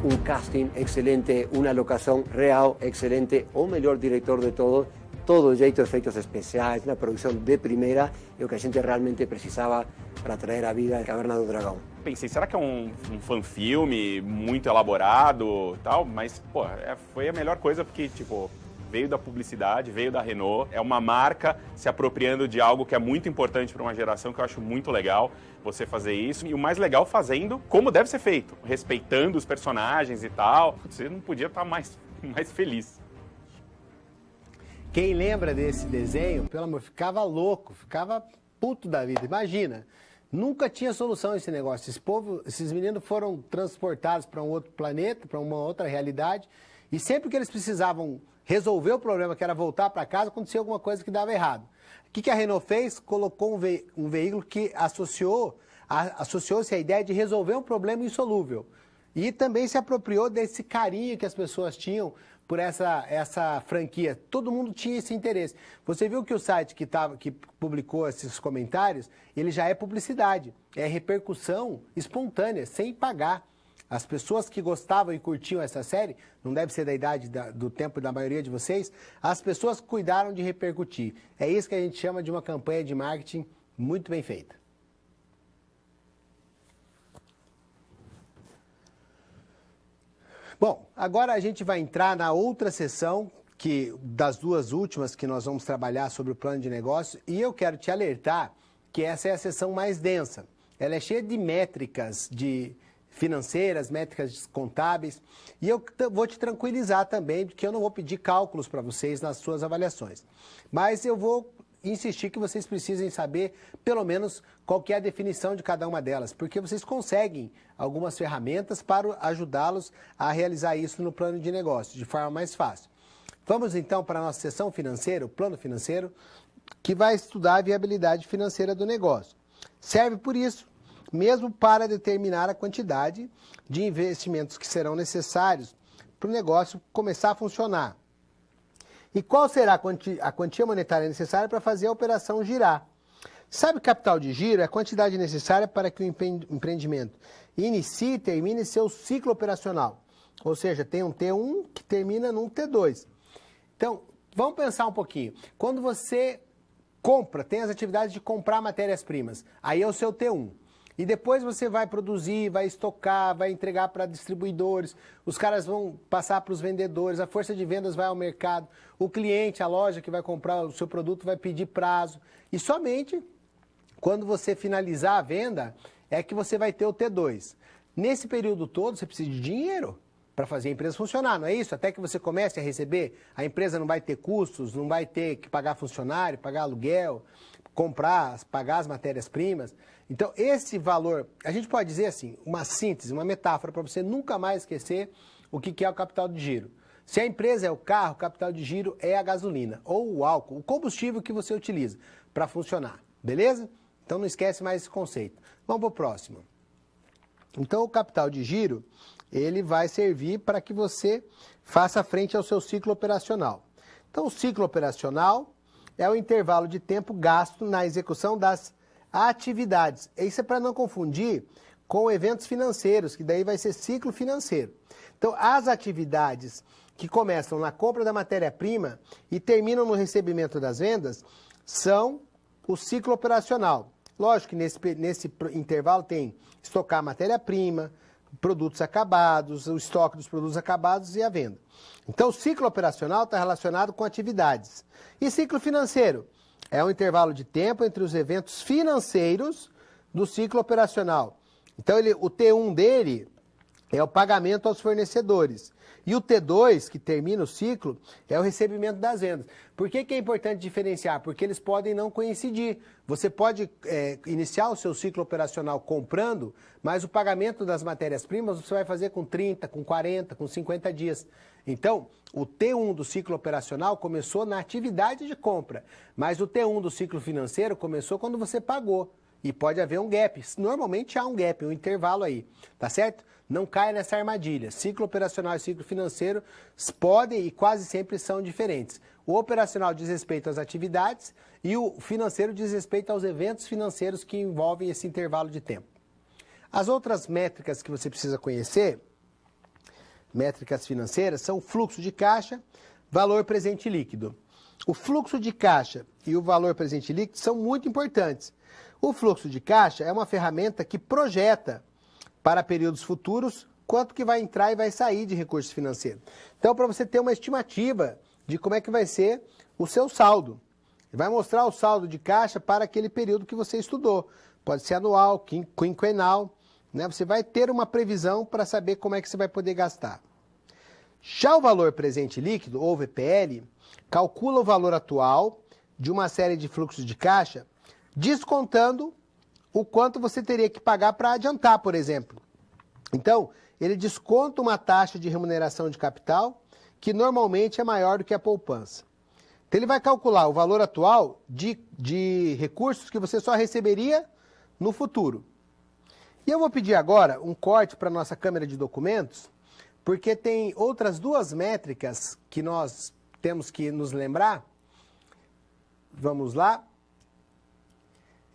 Um casting excelente, uma locação real excelente, o melhor diretor de todos, todo jeito de efeitos especiais, uma produção de primeira, e o que a gente realmente precisava para trazer a vida a Caverna do Dragão. Pensei, será que é um fanfilme muito elaborado e tal? Mas, pô, foi a melhor coisa porque, tipo, veio da publicidade, veio da Renault, é uma marca se apropriando de algo que é muito importante para uma geração, que eu acho muito legal você fazer isso. E o mais legal, fazendo como deve ser feito, respeitando os personagens e tal. Você não podia estar mais feliz. Quem lembra desse desenho, pelo amor, ficava louco, ficava puto da vida. Imagina, nunca tinha solução esse negócio. Esses meninos foram transportados para um outro planeta, para uma outra realidade, e sempre que eles precisavam resolver o problema, que era voltar para casa, acontecia alguma coisa que dava errado. O que a Renault fez? Colocou um veículo que associou-se à ideia de resolver um problema insolúvel. E também se apropriou desse carinho que as pessoas tinham por essa franquia. Todo mundo tinha esse interesse. Você viu que o site que publicou esses comentários, ele já é publicidade, é repercussão espontânea, sem pagar. As pessoas que gostavam e curtiam essa série, não deve ser da idade do tempo da maioria de vocês, as pessoas cuidaram de repercutir. É isso que a gente chama de uma campanha de marketing muito bem feita. Bom, agora a gente vai entrar na outra sessão, das duas últimas que nós vamos trabalhar sobre o plano de negócio, e eu quero te alertar que essa é a sessão mais densa. Ela é cheia de métricas financeiras, métricas contábeis, e eu vou te tranquilizar também, porque eu não vou pedir cálculos para vocês nas suas avaliações. Mas eu vou insistir que vocês precisem saber, pelo menos, qual que é a definição de cada uma delas, porque vocês conseguem algumas ferramentas para ajudá-los a realizar isso no plano de negócio, de forma mais fácil. Vamos então para a nossa sessão financeira, o plano financeiro, que vai estudar a viabilidade financeira do negócio. Serve por isso, mesmo para determinar a quantidade de investimentos que serão necessários para o negócio começar a funcionar. E qual será a quantia monetária necessária para fazer a operação girar? Sabe, capital de giro é a quantidade necessária para que o empreendimento inicie e termine seu ciclo operacional. Ou seja, tem um T1 que termina num T2. Então, vamos pensar um pouquinho. Quando você tem as atividades de comprar matérias-primas, aí é o seu T1. E depois você vai produzir, vai estocar, vai entregar para distribuidores, os caras vão passar para os vendedores, a força de vendas vai ao mercado, o cliente, a loja que vai comprar o seu produto vai pedir prazo. E somente quando você finalizar a venda é que você vai ter o T2. Nesse período todo você precisa de dinheiro para fazer a empresa funcionar, não é isso? Até que você comece a receber, a empresa não vai ter custos, não vai ter que pagar funcionário, pagar aluguel, pagar as matérias-primas. Então, esse valor, a gente pode dizer assim, uma síntese, uma metáfora para você nunca mais esquecer o que é o capital de giro. Se a empresa é o carro, o capital de giro é a gasolina ou o álcool, o combustível que você utiliza para funcionar, beleza? Então, não esquece mais esse conceito. Vamos para o próximo. Então, o capital de giro, ele vai servir para que você faça frente ao seu ciclo operacional. Então, o ciclo operacional é o intervalo de tempo gasto na execução das atividades. Isso é para não confundir com eventos financeiros, que daí vai ser ciclo financeiro. Então, as atividades que começam na compra da matéria-prima e terminam no recebimento das vendas são o ciclo operacional. Lógico que nesse intervalo tem estocar matéria-prima, produtos acabados, o estoque dos produtos acabados e a venda. Então, o ciclo operacional está relacionado com atividades. E ciclo financeiro é um intervalo de tempo entre os eventos financeiros do ciclo operacional. Então, o T1 dele é o pagamento aos fornecedores. E o T2, que termina o ciclo, é o recebimento das vendas. Por que é importante diferenciar? Porque eles podem não coincidir. Você pode iniciar o seu ciclo operacional comprando, mas o pagamento das matérias-primas você vai fazer com 30, com 40, com 50 dias. Então, o T1 do ciclo operacional começou na atividade de compra, mas o T1 do ciclo financeiro começou quando você pagou. E pode haver um gap. Normalmente há um gap, um intervalo aí, tá certo? Não caia nessa armadilha. Ciclo operacional e ciclo financeiro podem e quase sempre são diferentes. O operacional diz respeito às atividades e o financeiro diz respeito aos eventos financeiros que envolvem esse intervalo de tempo. As outras métricas que você precisa conhecer, métricas financeiras, são o fluxo de caixa, valor presente líquido. O fluxo de caixa e o valor presente líquido são muito importantes. O fluxo de caixa é uma ferramenta que projeta para períodos futuros quanto que vai entrar e vai sair de recursos financeiros. Então, para você ter uma estimativa de como é que vai ser o seu saldo. Vai mostrar o saldo de caixa para aquele período que você estudou. Pode ser anual, quinquenal, né? Você vai ter uma previsão para saber como é que você vai poder gastar. Já o valor presente líquido, ou VPL, calcula o valor atual de uma série de fluxos de caixa, descontando o quanto você teria que pagar para adiantar, por exemplo. Então, ele desconta uma taxa de remuneração de capital que normalmente é maior do que a poupança. Então, ele vai calcular o valor atual de recursos que você só receberia no futuro. E eu vou pedir agora um corte para a nossa câmera de documentos porque tem outras duas métricas que nós temos que nos lembrar. Vamos lá.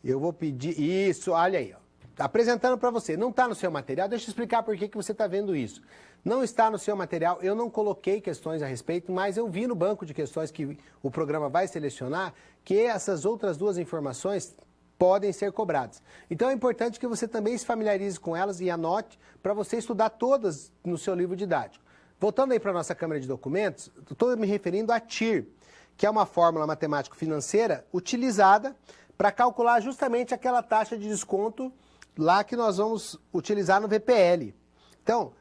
Eu vou pedir isso, olha aí, ó. Apresentando para você. Não está no seu material, deixa eu explicar por que você está vendo isso. Não está no seu material, eu não coloquei questões a respeito, mas eu vi no banco de questões que o programa vai selecionar que essas outras duas informações podem ser cobradas. Então é importante que você também se familiarize com elas e anote para você estudar todas no seu livro didático. Voltando aí para a nossa câmera de documentos, estou me referindo a TIR, que é uma fórmula matemático-financeira utilizada para calcular justamente aquela taxa de desconto lá que nós vamos utilizar no VPL. Então,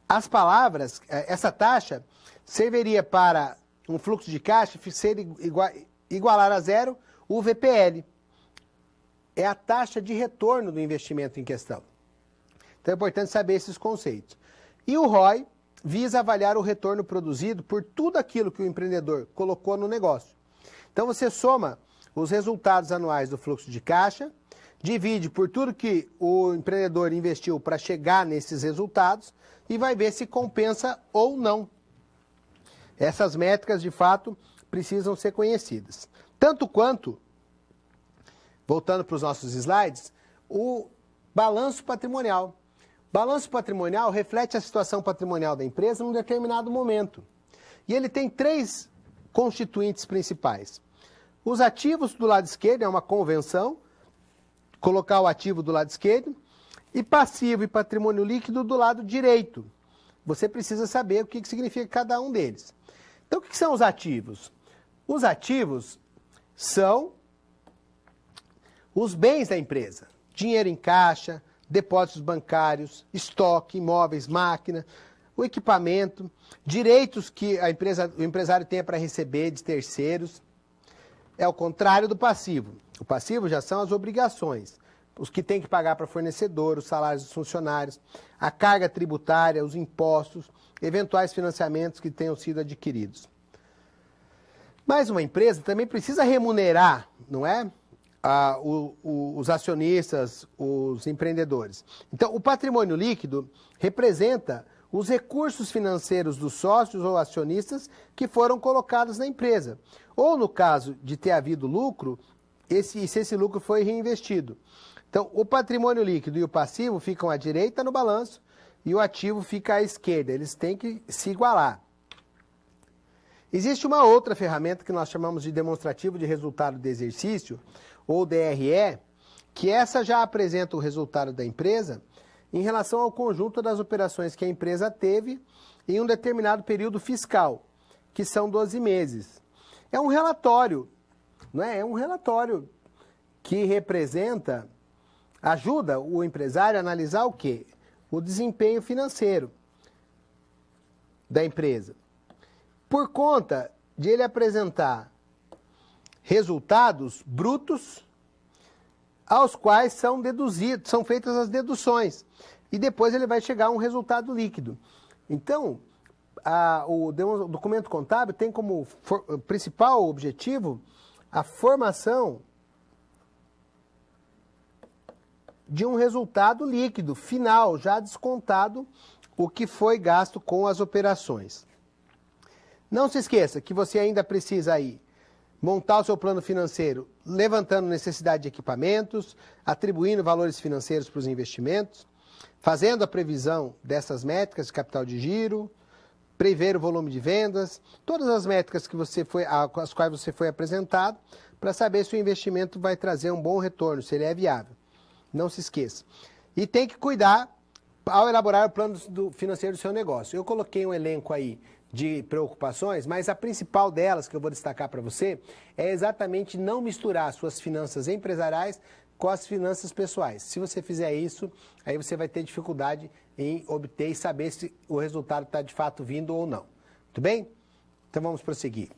as palavras, essa taxa serviria para um fluxo de caixa ser igualar a zero o VPL. É a taxa de retorno do investimento em questão. Então é importante saber esses conceitos. E o ROI visa avaliar o retorno produzido por tudo aquilo que o empreendedor colocou no negócio. Então você soma os resultados anuais do fluxo de caixa, divide por tudo que o empreendedor investiu para chegar nesses resultados e vai ver se compensa ou não. Essas métricas, de fato, precisam ser conhecidas. Tanto quanto, voltando para os nossos slides, o balanço patrimonial. Balanço patrimonial reflete a situação patrimonial da empresa num determinado momento. E ele tem três constituintes principais. Os ativos do lado esquerdo, é uma convenção, colocar o ativo do lado esquerdo, e passivo e patrimônio líquido do lado direito. Você precisa saber o que significa cada um deles. Então, o que são os ativos? Os ativos são os bens da empresa. Dinheiro em caixa, depósitos bancários, estoque, imóveis, máquina, o equipamento, direitos que o empresário tenha para receber de terceiros. É o contrário do passivo. O passivo já são as obrigações. Os que tem que pagar para fornecedor, os salários dos funcionários, a carga tributária, os impostos, eventuais financiamentos que tenham sido adquiridos. Mas uma empresa também precisa remunerar, não é? Os acionistas, os empreendedores. Então, o patrimônio líquido representa os recursos financeiros dos sócios ou acionistas que foram colocados na empresa. Ou, no caso de ter havido lucro, se esse lucro foi reinvestido. Então, o patrimônio líquido e o passivo ficam à direita no balanço e o ativo fica à esquerda. Eles têm que se igualar. Existe uma outra ferramenta que nós chamamos de demonstrativo de resultado de exercício, ou DRE, que essa já apresenta o resultado da empresa em relação ao conjunto das operações que a empresa teve em um determinado período fiscal, que são 12 meses. É um relatório, não é? É um relatório que representa, ajuda o empresário a analisar o quê? O desempenho financeiro da empresa. Por conta de ele apresentar resultados brutos aos quais são deduzidos, são feitas as deduções. E depois ele vai chegar a um resultado líquido. Então, o documento contábil tem como principal objetivo a formação de um resultado líquido, final, já descontado o que foi gasto com as operações. Não se esqueça que você ainda precisa aí montar o seu plano financeiro, levantando necessidade de equipamentos, atribuindo valores financeiros para os investimentos, fazendo a previsão dessas métricas de capital de giro, prever o volume de vendas, todas as métricas às quais você foi apresentado, para saber se o investimento vai trazer um bom retorno, se ele é viável. Não se esqueça. E tem que cuidar ao elaborar o plano financeiro do seu negócio. Eu coloquei um elenco aí de preocupações, mas a principal delas que eu vou destacar para você é exatamente não misturar suas finanças empresariais com as finanças pessoais. Se você fizer isso, aí você vai ter dificuldade em obter e saber se o resultado está de fato vindo ou não. Tudo bem? Então vamos prosseguir.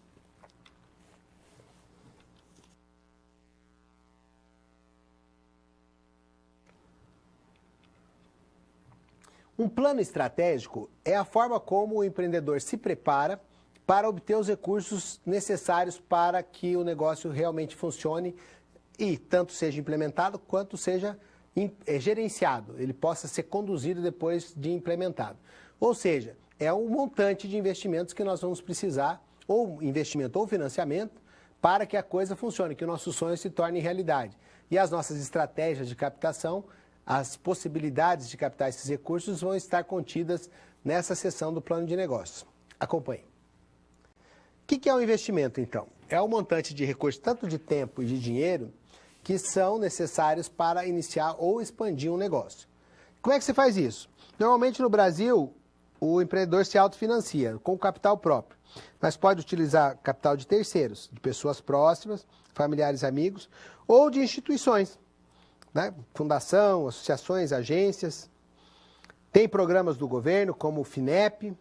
Um plano estratégico é a forma como o empreendedor se prepara para obter os recursos necessários para que o negócio realmente funcione e tanto seja implementado quanto seja gerenciado, ele possa ser conduzido depois de implementado. Ou seja, é um montante de investimentos que nós vamos precisar, ou investimento ou financiamento, para que a coisa funcione, que o nosso sonho se torne realidade. E as nossas estratégias de captação, as possibilidades de captar esses recursos vão estar contidas nessa seção do plano de negócios. Acompanhe. O que é um investimento, então? É um montante de recursos, tanto de tempo e de dinheiro, que são necessários para iniciar ou expandir um negócio. Como é que se faz isso? Normalmente no Brasil, o empreendedor se autofinancia com capital próprio, mas pode utilizar capital de terceiros, de pessoas próximas, familiares, amigos, ou de instituições, né? Fundação, associações, agências. Tem programas do governo, como o FINEP,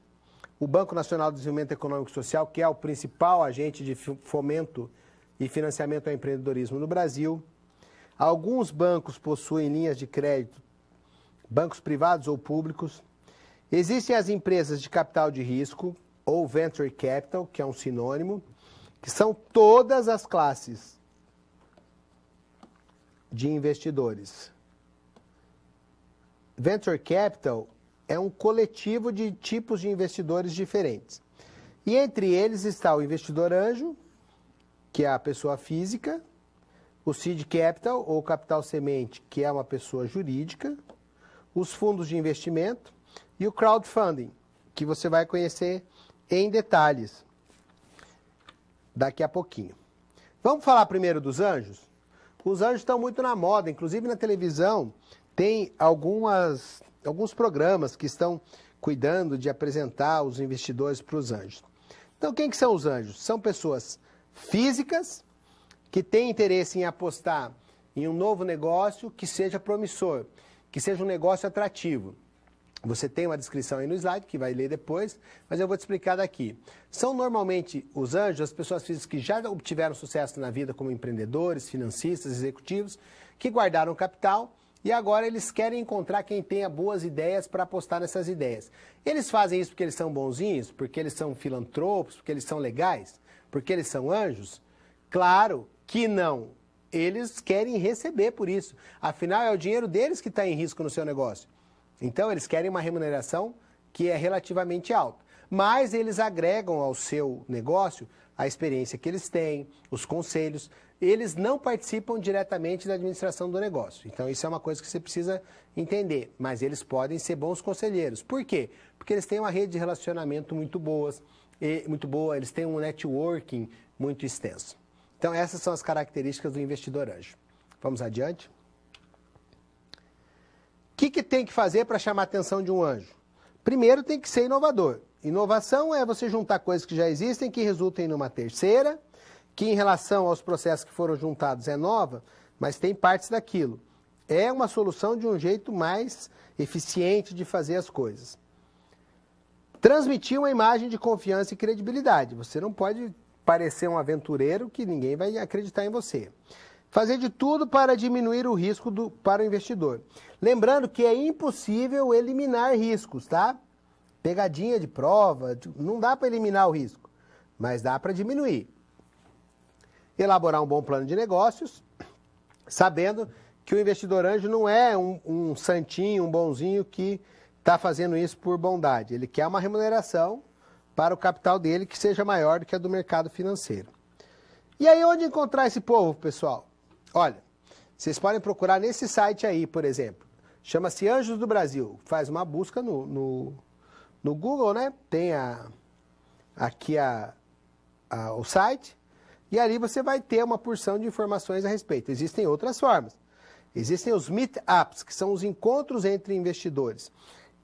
o Banco Nacional de Desenvolvimento Econômico e Social, que é o principal agente de fomento e financiamento ao empreendedorismo no Brasil. Alguns bancos possuem linhas de crédito, bancos privados ou públicos. Existem as empresas de capital de risco, ou Venture Capital, que é um sinônimo, que são todas as classes de investidores. Venture Capital é um coletivo de tipos de investidores diferentes. E entre eles está o investidor anjo, que é a pessoa física, o seed capital, ou capital semente, que é uma pessoa jurídica, os fundos de investimento e o crowdfunding, que você vai conhecer em detalhes daqui a pouquinho. Vamos falar primeiro dos anjos? Os anjos estão muito na moda, inclusive na televisão tem alguns programas que estão cuidando de apresentar os investidores para os anjos. Então, quem que são os anjos? São pessoas físicas que têm interesse em apostar em um novo negócio que seja promissor, que seja um negócio atrativo. Você tem uma descrição aí no slide, que vai ler depois, mas eu vou te explicar daqui. São normalmente os anjos, as pessoas físicas que já obtiveram sucesso na vida como empreendedores, financistas, executivos, que guardaram capital e agora eles querem encontrar quem tenha boas ideias para apostar nessas ideias. Eles fazem isso porque eles são bonzinhos, porque eles são filantropos, porque eles são legais, porque eles são anjos? Claro que não. Eles querem receber por isso. Afinal, é o dinheiro deles que está em risco no seu negócio. Então, eles querem uma remuneração que é relativamente alta. Mas eles agregam ao seu negócio a experiência que eles têm, os conselhos. Eles não participam diretamente da administração do negócio. Então, isso é uma coisa que você precisa entender. Mas eles podem ser bons conselheiros. Por quê? Porque eles têm uma rede de relacionamento muito boa, eles têm um networking muito extenso. Então, essas são as características do investidor anjo. Vamos adiante? O que tem que fazer para chamar a atenção de um anjo? Primeiro, tem que ser inovador. Inovação é você juntar coisas que já existem, que resultem numa terceira, que em relação aos processos que foram juntados é nova, mas tem partes daquilo. É uma solução de um jeito mais eficiente de fazer as coisas. Transmitir uma imagem de confiança e credibilidade. Você não pode parecer um aventureiro que ninguém vai acreditar em você. Fazer de tudo para diminuir o risco para o investidor. Lembrando que é impossível eliminar riscos, tá? Pegadinha de prova, não dá para eliminar o risco, mas dá para diminuir. Elaborar um bom plano de negócios, sabendo que o investidor anjo não é um santinho, um bonzinho que está fazendo isso por bondade. Ele quer uma remuneração para o capital dele que seja maior do que a do mercado financeiro. E aí, onde encontrar esse povo, pessoal? Olha, vocês podem procurar nesse site aí, por exemplo. Chama-se Anjos do Brasil. Faz uma busca no Google, né? Tem aqui o site. E ali você vai ter uma porção de informações a respeito. Existem outras formas. Existem os meetups, que são os encontros entre investidores.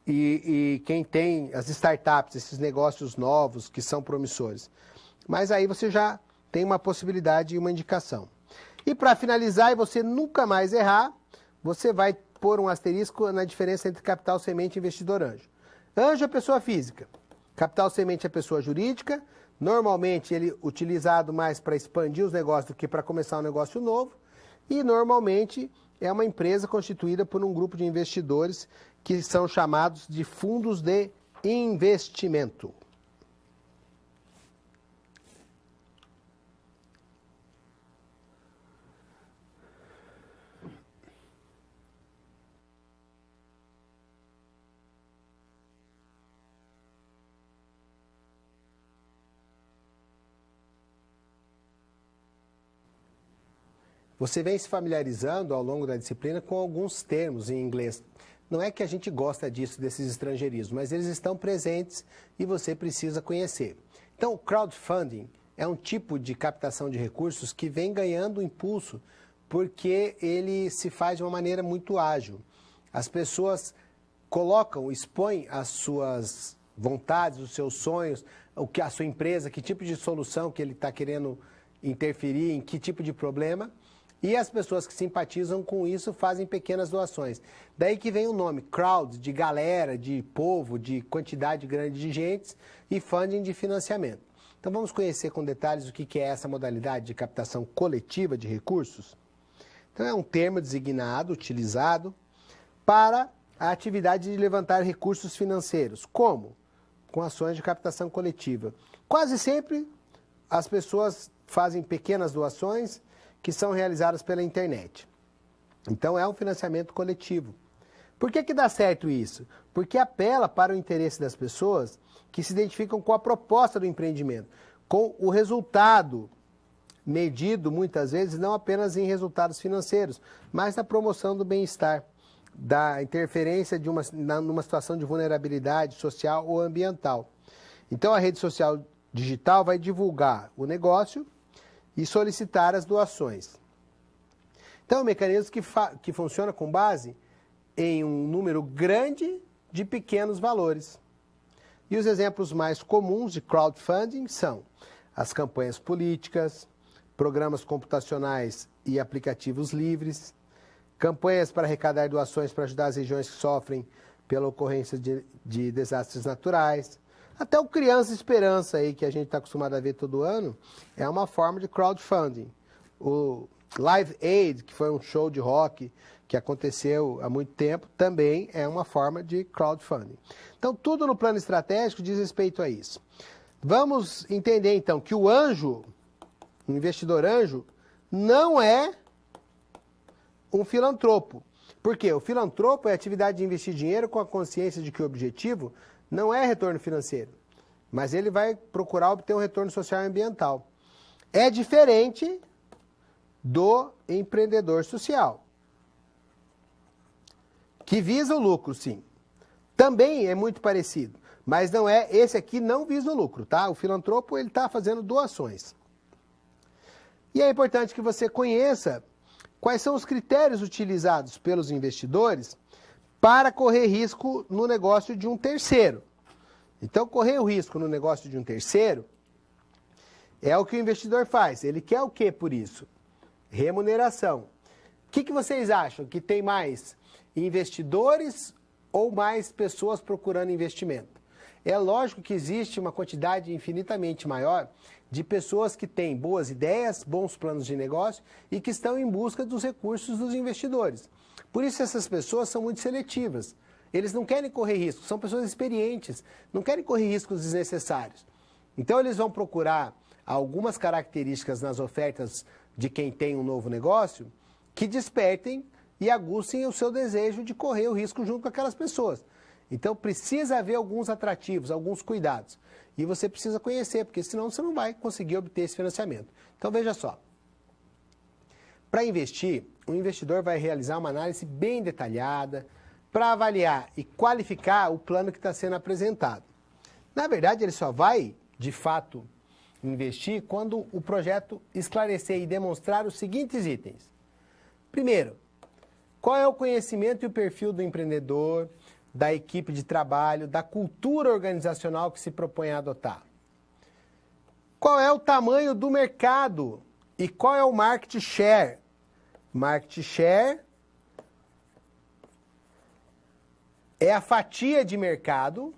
E quem tem as startups, esses negócios novos que são promissores. Mas aí você já tem uma possibilidade e uma indicação. E para finalizar, e você nunca mais errar, você vai pôr um asterisco na diferença entre capital semente e investidor anjo. Anjo é pessoa física, capital semente é pessoa jurídica, normalmente ele é utilizado mais para expandir os negócios do que para começar um negócio novo, e normalmente é uma empresa constituída por um grupo de investidores que são chamados de fundos de investimento. você vem se familiarizando ao longo da disciplina com alguns termos em inglês. Não é que a gente gosta disso, desses estrangeirismos, mas eles estão presentes e você precisa conhecer. Então, o crowdfunding é um tipo de captação de recursos que vem ganhando impulso porque ele se faz de uma maneira muito ágil. As pessoas expõem as suas vontades, os seus sonhos, a sua empresa, que tipo de solução que ele está querendo interferir, em que tipo de problema. E as pessoas que simpatizam com isso fazem pequenas doações. Daí que vem o nome, crowd, de galera, de povo, de quantidade grande de gente, e funding de financiamento. Então vamos conhecer com detalhes o que é essa modalidade de captação coletiva de recursos. Então é um termo designado, utilizado, para a atividade de levantar recursos financeiros. Como? Com ações de captação coletiva. Quase sempre as pessoas fazem pequenas doações que são realizadas pela internet. Então é um financiamento coletivo. Por que dá certo isso? Porque apela para o interesse das pessoas que se identificam com a proposta do empreendimento, com o resultado medido muitas vezes não apenas em resultados financeiros, mas na promoção do bem-estar, da interferência numa situação de vulnerabilidade social ou ambiental. Então a rede social digital vai divulgar o negócio e solicitar as doações. Então é um mecanismo que funciona com base em um número grande de pequenos valores. E os exemplos mais comuns de crowdfunding são as campanhas políticas, programas computacionais e aplicativos livres, campanhas para arrecadar doações para ajudar as regiões que sofrem pela ocorrência de desastres naturais. Até o Criança Esperança, aí, que a gente está acostumado a ver todo ano, é uma forma de crowdfunding. O Live Aid, que foi um show de rock que aconteceu há muito tempo, também é uma forma de crowdfunding. Então, tudo no plano estratégico diz respeito a isso. Vamos entender, então, que o anjo, o investidor anjo, não é um filantropo. Por quê? O filantropo é a atividade de investir dinheiro com a consciência de que o objetivo não é retorno financeiro, mas ele vai procurar obter um retorno social e ambiental. É diferente do empreendedor social, que visa o lucro, sim. Também é muito parecido, mas não é, esse aqui não visa o lucro, tá? O filantropo, ele está fazendo doações. E é importante que você conheça quais são os critérios utilizados pelos investidores para correr risco no negócio de um terceiro. Então, correr o risco no negócio de um terceiro é o que o investidor faz. Ele quer o quê por isso? Remuneração. O que vocês acham? Que tem mais investidores ou mais pessoas procurando investimento? É lógico que existe uma quantidade infinitamente maior de pessoas que têm boas ideias, bons planos de negócio e que estão em busca dos recursos dos investidores. Por isso essas pessoas são muito seletivas. Eles não querem correr riscos, são pessoas experientes, não querem correr riscos desnecessários. Então eles vão procurar algumas características nas ofertas de quem tem um novo negócio que despertem e aguçem o seu desejo de correr o risco junto com aquelas pessoas. Então precisa haver alguns atrativos, alguns cuidados. E você precisa conhecer, porque senão você não vai conseguir obter esse financiamento. Então veja só. Para investir, o investidor vai realizar uma análise bem detalhada para avaliar e qualificar o plano que está sendo apresentado. Na verdade, ele só vai, de fato, investir quando o projeto esclarecer e demonstrar os seguintes itens. Primeiro, qual é o conhecimento e o perfil do empreendedor, da equipe de trabalho, da cultura organizacional que se propõe a adotar? Qual é o tamanho do mercado e qual é o market share? Market share é a fatia de mercado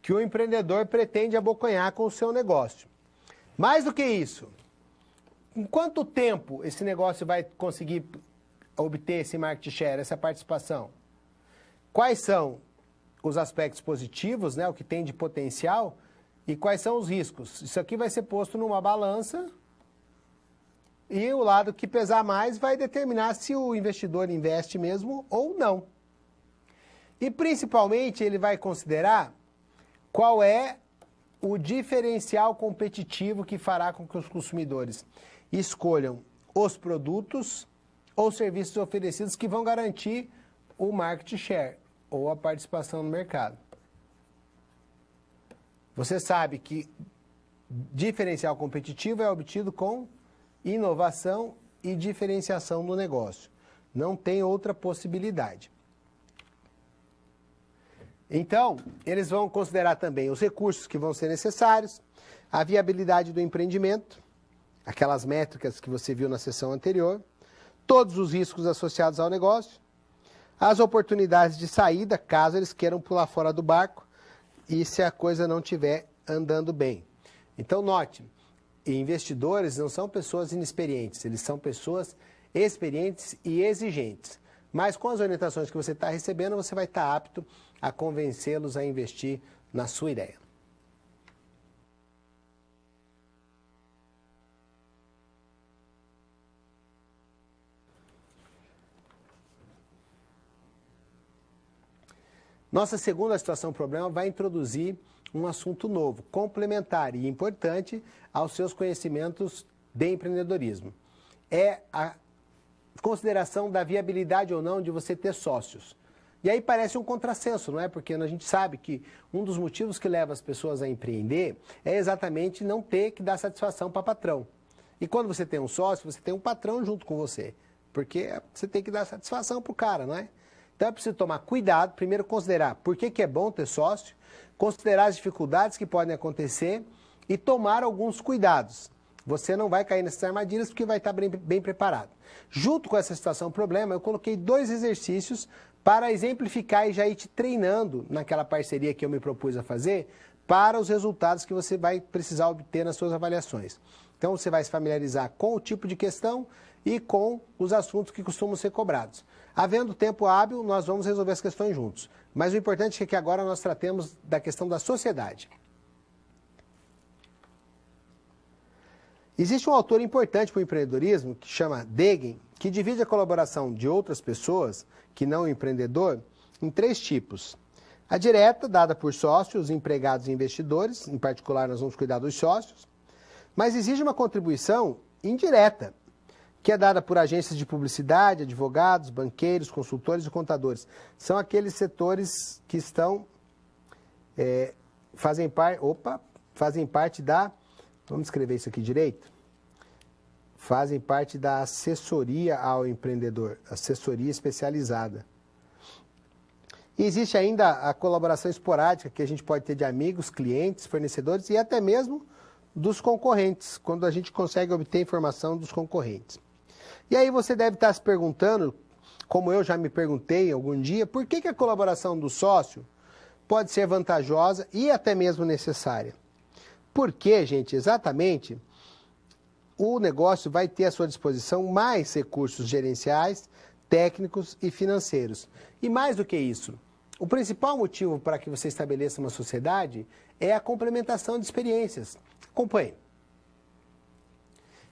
que o empreendedor pretende abocanhar com o seu negócio. Mais do que isso, em quanto tempo esse negócio vai conseguir obter esse market share, essa participação? Quais são os aspectos positivos, né, o que tem de potencial, e quais são os riscos? Isso aqui vai ser posto numa balança e o lado que pesar mais vai determinar se o investidor investe mesmo ou não. E principalmente ele vai considerar qual é o diferencial competitivo que fará com que os consumidores escolham os produtos ou serviços oferecidos que vão garantir o market share ou a participação no mercado. Você sabe que diferencial competitivo é obtido com inovação e diferenciação no negócio. Não tem outra possibilidade. Então, eles vão considerar também os recursos que vão ser necessários, a viabilidade do empreendimento, aquelas métricas que você viu na sessão anterior, todos os riscos associados ao negócio, as oportunidades de saída, caso eles queiram pular fora do barco e se a coisa não estiver andando bem. Então, note, investidores não são pessoas inexperientes, eles são pessoas experientes e exigentes. Mas com as orientações que você está recebendo, você vai estar apto a convencê-los a investir na sua ideia. Nossa segunda situação problema vai introduzir um assunto novo, complementar e importante aos seus conhecimentos de empreendedorismo. É a consideração da viabilidade ou não de você ter sócios. E aí parece um contrassenso, não é? Porque a gente sabe que um dos motivos que leva as pessoas a empreender é exatamente não ter que dar satisfação para patrão. E quando você tem um sócio, você tem um patrão junto com você, porque você tem que dar satisfação para o cara, não é? Então é preciso tomar cuidado, primeiro considerar por que é bom ter sócio, considerar as dificuldades que podem acontecer e tomar alguns cuidados. Você não vai cair nessas armadilhas porque vai estar bem preparado. Junto com essa situação problema, eu coloquei 2 exercícios para exemplificar e já ir te treinando naquela parceria que eu me propus a fazer para os resultados que você vai precisar obter nas suas avaliações. Então você vai se familiarizar com o tipo de questão e com os assuntos que costumam ser cobrados. Havendo tempo hábil, nós vamos resolver as questões juntos. Mas o importante é que agora nós tratemos da questão da sociedade. Existe um autor importante para o empreendedorismo, que chama Degen, que divide a colaboração de outras pessoas, que não o empreendedor, em 3 tipos. A direta, dada por sócios, empregados e investidores, em particular nós vamos cuidar dos sócios, mas exige uma contribuição indireta, que é dada por agências de publicidade, advogados, banqueiros, consultores e contadores. São aqueles setores que estão, fazem parte da, vamos escrever isso aqui direito, fazem parte da assessoria ao empreendedor, assessoria especializada. E existe ainda a colaboração esporádica que a gente pode ter de amigos, clientes, fornecedores e até mesmo dos concorrentes, quando a gente consegue obter informação dos concorrentes. E aí você deve estar se perguntando, como eu já me perguntei algum dia, por que a colaboração do sócio pode ser vantajosa e até mesmo necessária? Porque, gente, exatamente, o negócio vai ter à sua disposição mais recursos gerenciais, técnicos e financeiros. E mais do que isso, o principal motivo para que você estabeleça uma sociedade é a complementação de experiências. Acompanhe.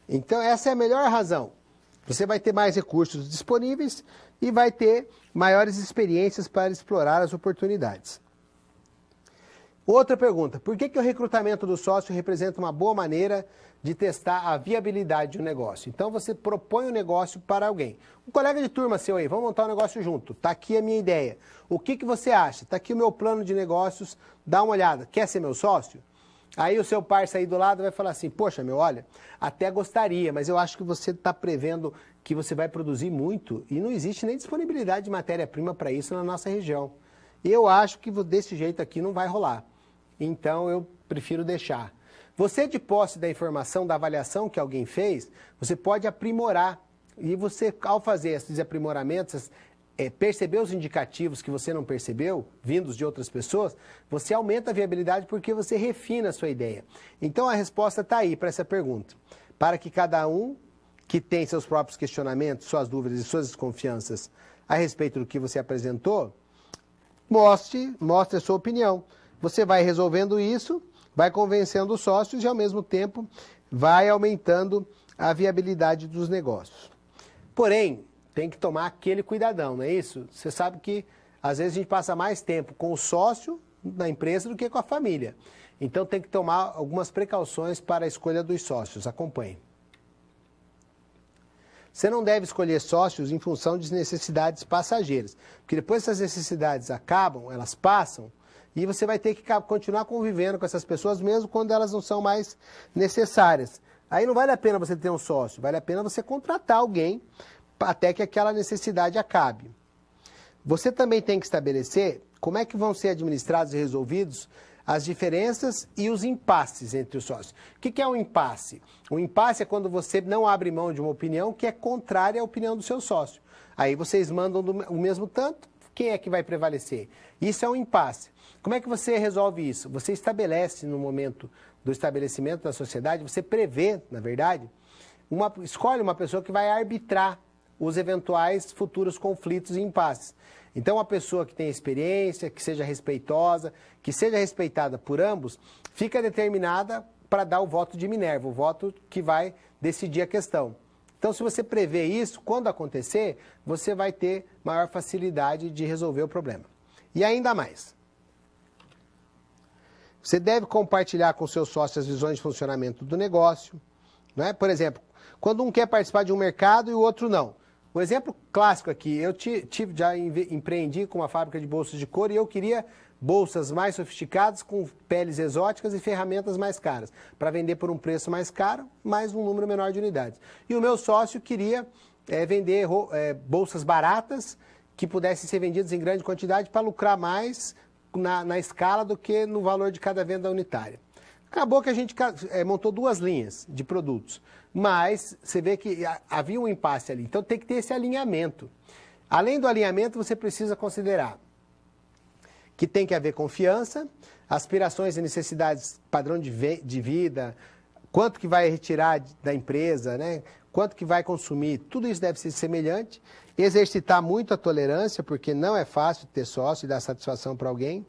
Então, essa é a melhor razão. Você vai ter mais recursos disponíveis e vai ter maiores experiências para explorar as oportunidades. Outra pergunta, por que o recrutamento do sócio representa uma boa maneira de testar a viabilidade de um negócio? Então você propõe um negócio para alguém. Um colega de turma seu aí, vamos montar um negócio junto, está aqui a minha ideia. O que você acha? Está aqui o meu plano de negócios, dá uma olhada, quer ser meu sócio? Aí o seu parceiro aí do lado vai falar assim, poxa, olha, até gostaria, mas eu acho que você está prevendo que você vai produzir muito e não existe nem disponibilidade de matéria-prima para isso na nossa região. Eu acho que desse jeito aqui não vai rolar. Então eu prefiro deixar. Você, de posse da informação, da avaliação que alguém fez, você pode aprimorar. E você, ao fazer esses aprimoramentos, perceber os indicativos que você não percebeu, vindos de outras pessoas, você aumenta a viabilidade porque você refina a sua ideia. Então a resposta está aí para essa pergunta. Para que cada um que tem seus próprios questionamentos, suas dúvidas e suas desconfianças a respeito do que você apresentou, mostre a sua opinião. Você vai resolvendo isso, vai convencendo os sócios e, ao mesmo tempo, vai aumentando a viabilidade dos negócios. Porém, tem que tomar aquele cuidadão, não é isso? Você sabe que, às vezes, a gente passa mais tempo com o sócio da empresa do que com a família. Então tem que tomar algumas precauções para a escolha dos sócios. Acompanhe. Você não deve escolher sócios em função de necessidades passageiras, porque depois essas necessidades acabam, elas passam, e você vai ter que continuar convivendo com essas pessoas mesmo quando elas não são mais necessárias. Aí não vale a pena você ter um sócio, vale a pena você contratar alguém até que aquela necessidade acabe. Você também tem que estabelecer como é que vão ser administrados e resolvidos as diferenças e os impasses entre os sócios. O que é um impasse? O impasse é quando você não abre mão de uma opinião que é contrária à opinião do seu sócio. Aí vocês mandam o mesmo tanto, quem é que vai prevalecer? Isso é um impasse. Como é que você resolve isso? Você estabelece, no momento do estabelecimento da sociedade, você prevê, na verdade, escolhe uma pessoa que vai arbitrar os eventuais futuros conflitos e impasses. Então, uma pessoa que tem experiência, que seja respeitosa, que seja respeitada por ambos, fica determinada para dar o voto de Minerva, o voto que vai decidir a questão. Então, se você prevê isso, quando acontecer, você vai ter maior facilidade de resolver o problema. E ainda mais, você deve compartilhar com seus sócios as visões de funcionamento do negócio, né? Por exemplo, quando um quer participar de um mercado e o outro não. Um exemplo clássico aqui, eu já empreendi com uma fábrica de bolsas de couro e eu queria bolsas mais sofisticadas, com peles exóticas e ferramentas mais caras, para vender por um preço mais caro, mais um número menor de unidades. E o meu sócio queria vender bolsas baratas, que pudessem ser vendidas em grande quantidade para lucrar mais na escala do que no valor de cada venda unitária. Acabou que a gente montou duas linhas de produtos, mas você vê que havia um impasse ali. Então tem que ter esse alinhamento. Além do alinhamento, você precisa considerar que tem que haver confiança, aspirações e necessidades, padrão de vida, quanto que vai retirar da empresa, né? Quanto que vai consumir, tudo isso deve ser semelhante. Exercitar muito a tolerância, porque não é fácil ter sócio e dar satisfação para alguém.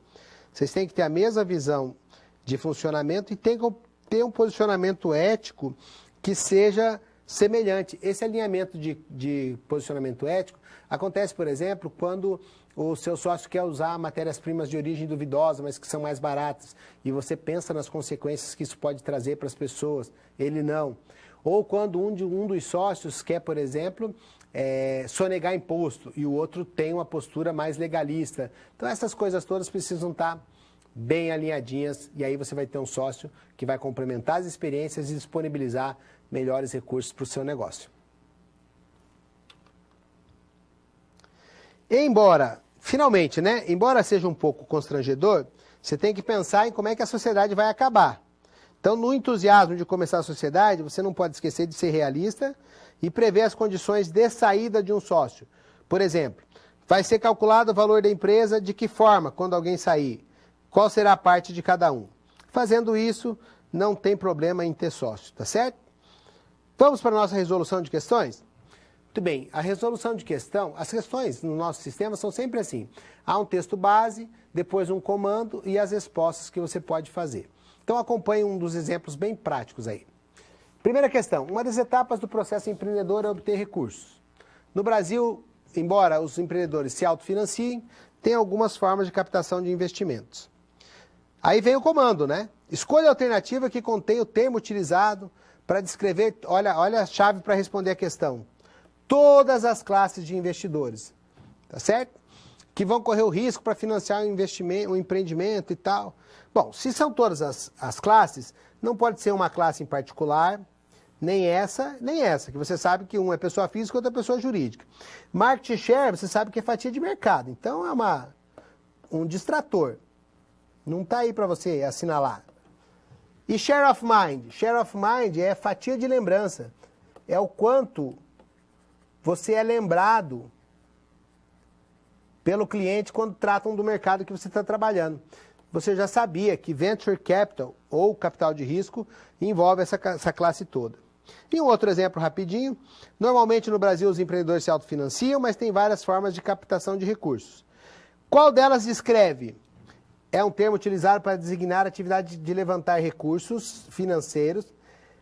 Vocês têm que ter a mesma visão de funcionamento e tem que ter um posicionamento ético que seja semelhante. Esse alinhamento de posicionamento ético acontece, por exemplo, quando o seu sócio quer usar matérias-primas de origem duvidosa, mas que são mais baratas, e você pensa nas consequências que isso pode trazer para as pessoas, ele não. Ou quando um dos sócios quer, por exemplo, sonegar imposto e o outro tem uma postura mais legalista. Então essas coisas todas precisam estar bem alinhadinhas e aí você vai ter um sócio que vai complementar as experiências e disponibilizar melhores recursos para o seu negócio. Finalmente, né? Embora seja um pouco constrangedor, você tem que pensar em como é que a sociedade vai acabar. Então, no entusiasmo de começar a sociedade, você não pode esquecer de ser realista e prever as condições de saída de um sócio. Por exemplo, vai ser calculado o valor da empresa de que forma quando alguém sair? Qual será a parte de cada um? Fazendo isso, não tem problema em ter sócio, tá certo? Vamos para a nossa resolução de questões? Muito bem, a resolução de questão, as questões no nosso sistema são sempre assim. Há um texto base, depois um comando e as respostas que você pode fazer. Então acompanhe um dos exemplos bem práticos aí. Primeira questão, uma das etapas do processo empreendedor é obter recursos. No Brasil, embora os empreendedores se autofinanciem, tem algumas formas de captação de investimentos. Aí vem o comando, né? Escolha a alternativa que contém o termo utilizado para descrever, olha a chave para responder a questão. Todas as classes de investidores, tá certo? Que vão correr o risco para financiar um empreendimento e tal. Bom, se são todas as classes, não pode ser uma classe em particular, nem essa, que você sabe que uma é pessoa física e outra é pessoa jurídica. Market share, você sabe que é fatia de mercado, então é um distrator. Não está aí para você assinalar. E share of mind? Share of mind é fatia de lembrança. É o quanto você é lembrado pelo cliente quando tratam do mercado que você está trabalhando. Você já sabia que venture capital, ou capital de risco, envolve essa classe toda. E um outro exemplo rapidinho. Normalmente no Brasil os empreendedores se autofinanciam, mas tem várias formas de captação de recursos. Qual delas descreve? É um termo utilizado para designar a atividade de levantar recursos financeiros,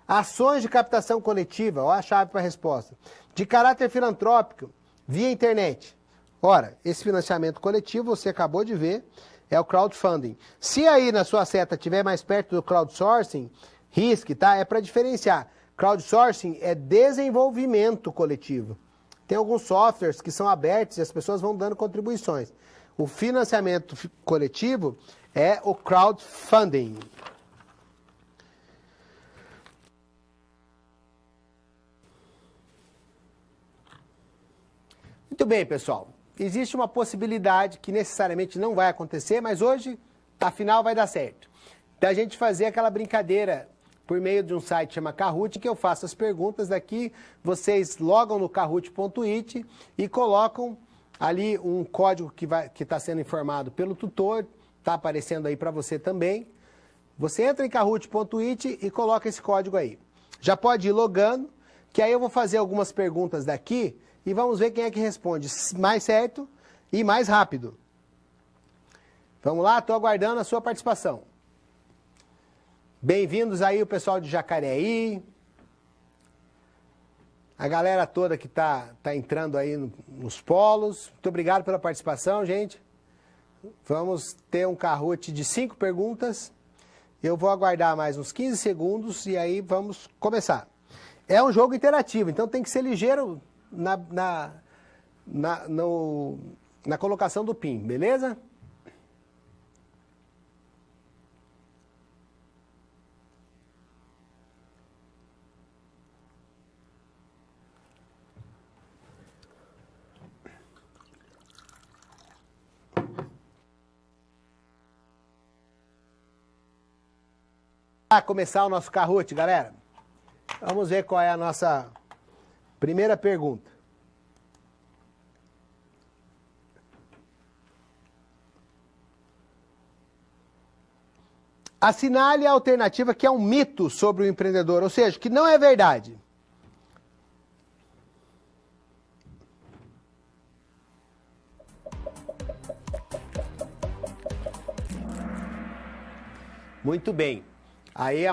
ações de captação coletiva, olha a chave para a resposta, de caráter filantrópico, via internet. Ora, esse financiamento coletivo, você acabou de ver, é o crowdfunding. Se aí na sua seta estiver mais perto do crowdsourcing, risque, tá? É para diferenciar. Crowdsourcing é desenvolvimento coletivo. Tem alguns softwares que são abertos e as pessoas vão dando contribuições. O financiamento coletivo é o crowdfunding. Muito bem, pessoal. Existe uma possibilidade que necessariamente não vai acontecer, mas hoje, afinal, vai dar certo. Da gente fazer aquela brincadeira por meio de um site que chama Kahoot, que eu faço as perguntas daqui, vocês logam no kahoot.it e colocam ali um código que está sendo informado pelo tutor, está aparecendo aí para você também. Você entra em kahoot.it e coloca esse código aí. Já pode ir logando, que aí eu vou fazer algumas perguntas daqui e vamos ver quem é que responde mais certo e mais rápido. Vamos lá, estou aguardando a sua participação. Bem-vindos aí o pessoal de Jacareí, a galera toda que tá entrando aí nos polos. Muito obrigado pela participação, gente. Vamos ter um Kahoot de 5 perguntas. Eu vou aguardar mais uns 15 segundos e aí vamos começar. É um jogo interativo, então tem que ser ligeiro na colocação do PIN, beleza? Começar o nosso Kahoot, galera. Vamos ver qual é a nossa primeira pergunta. Assinale a alternativa que é um mito sobre o empreendedor, ou seja, que não é verdade. Muito bem. Aí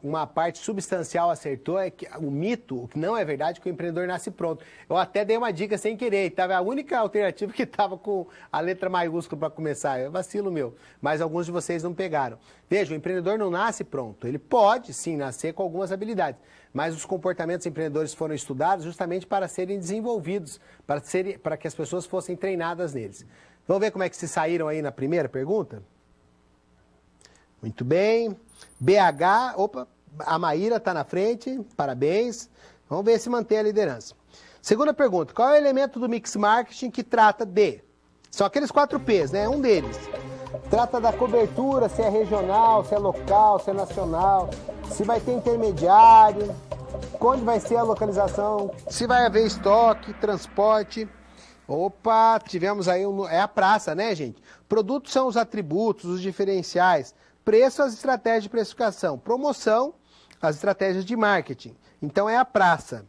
uma parte substancial acertou, é que o mito, o que não é verdade, que o empreendedor nasce pronto. Eu até dei uma dica sem querer, estava a única alternativa que estava com a letra maiúscula para começar. É vacilo meu, mas alguns de vocês não pegaram. Veja, o empreendedor não nasce pronto. Ele pode, sim, nascer com algumas habilidades, mas os comportamentos empreendedores foram estudados justamente para serem desenvolvidos, para que as pessoas fossem treinadas neles. Vamos ver como é que se saíram aí na primeira pergunta? Muito bem. BH, opa, a Maíra está na frente, parabéns. Vamos ver se mantém a liderança. Segunda pergunta, qual é o elemento do mix marketing que trata de... São aqueles 4 P's, né? Um deles. Trata da cobertura, se é regional, se é local, se é nacional, se vai ter intermediário, onde vai ser a localização, se vai haver estoque, transporte. Opa, tivemos aí, é a praça, né, gente? Produtos são os atributos, os diferenciais. Preço, as estratégias de precificação. Promoção, as estratégias de marketing. Então, é a praça.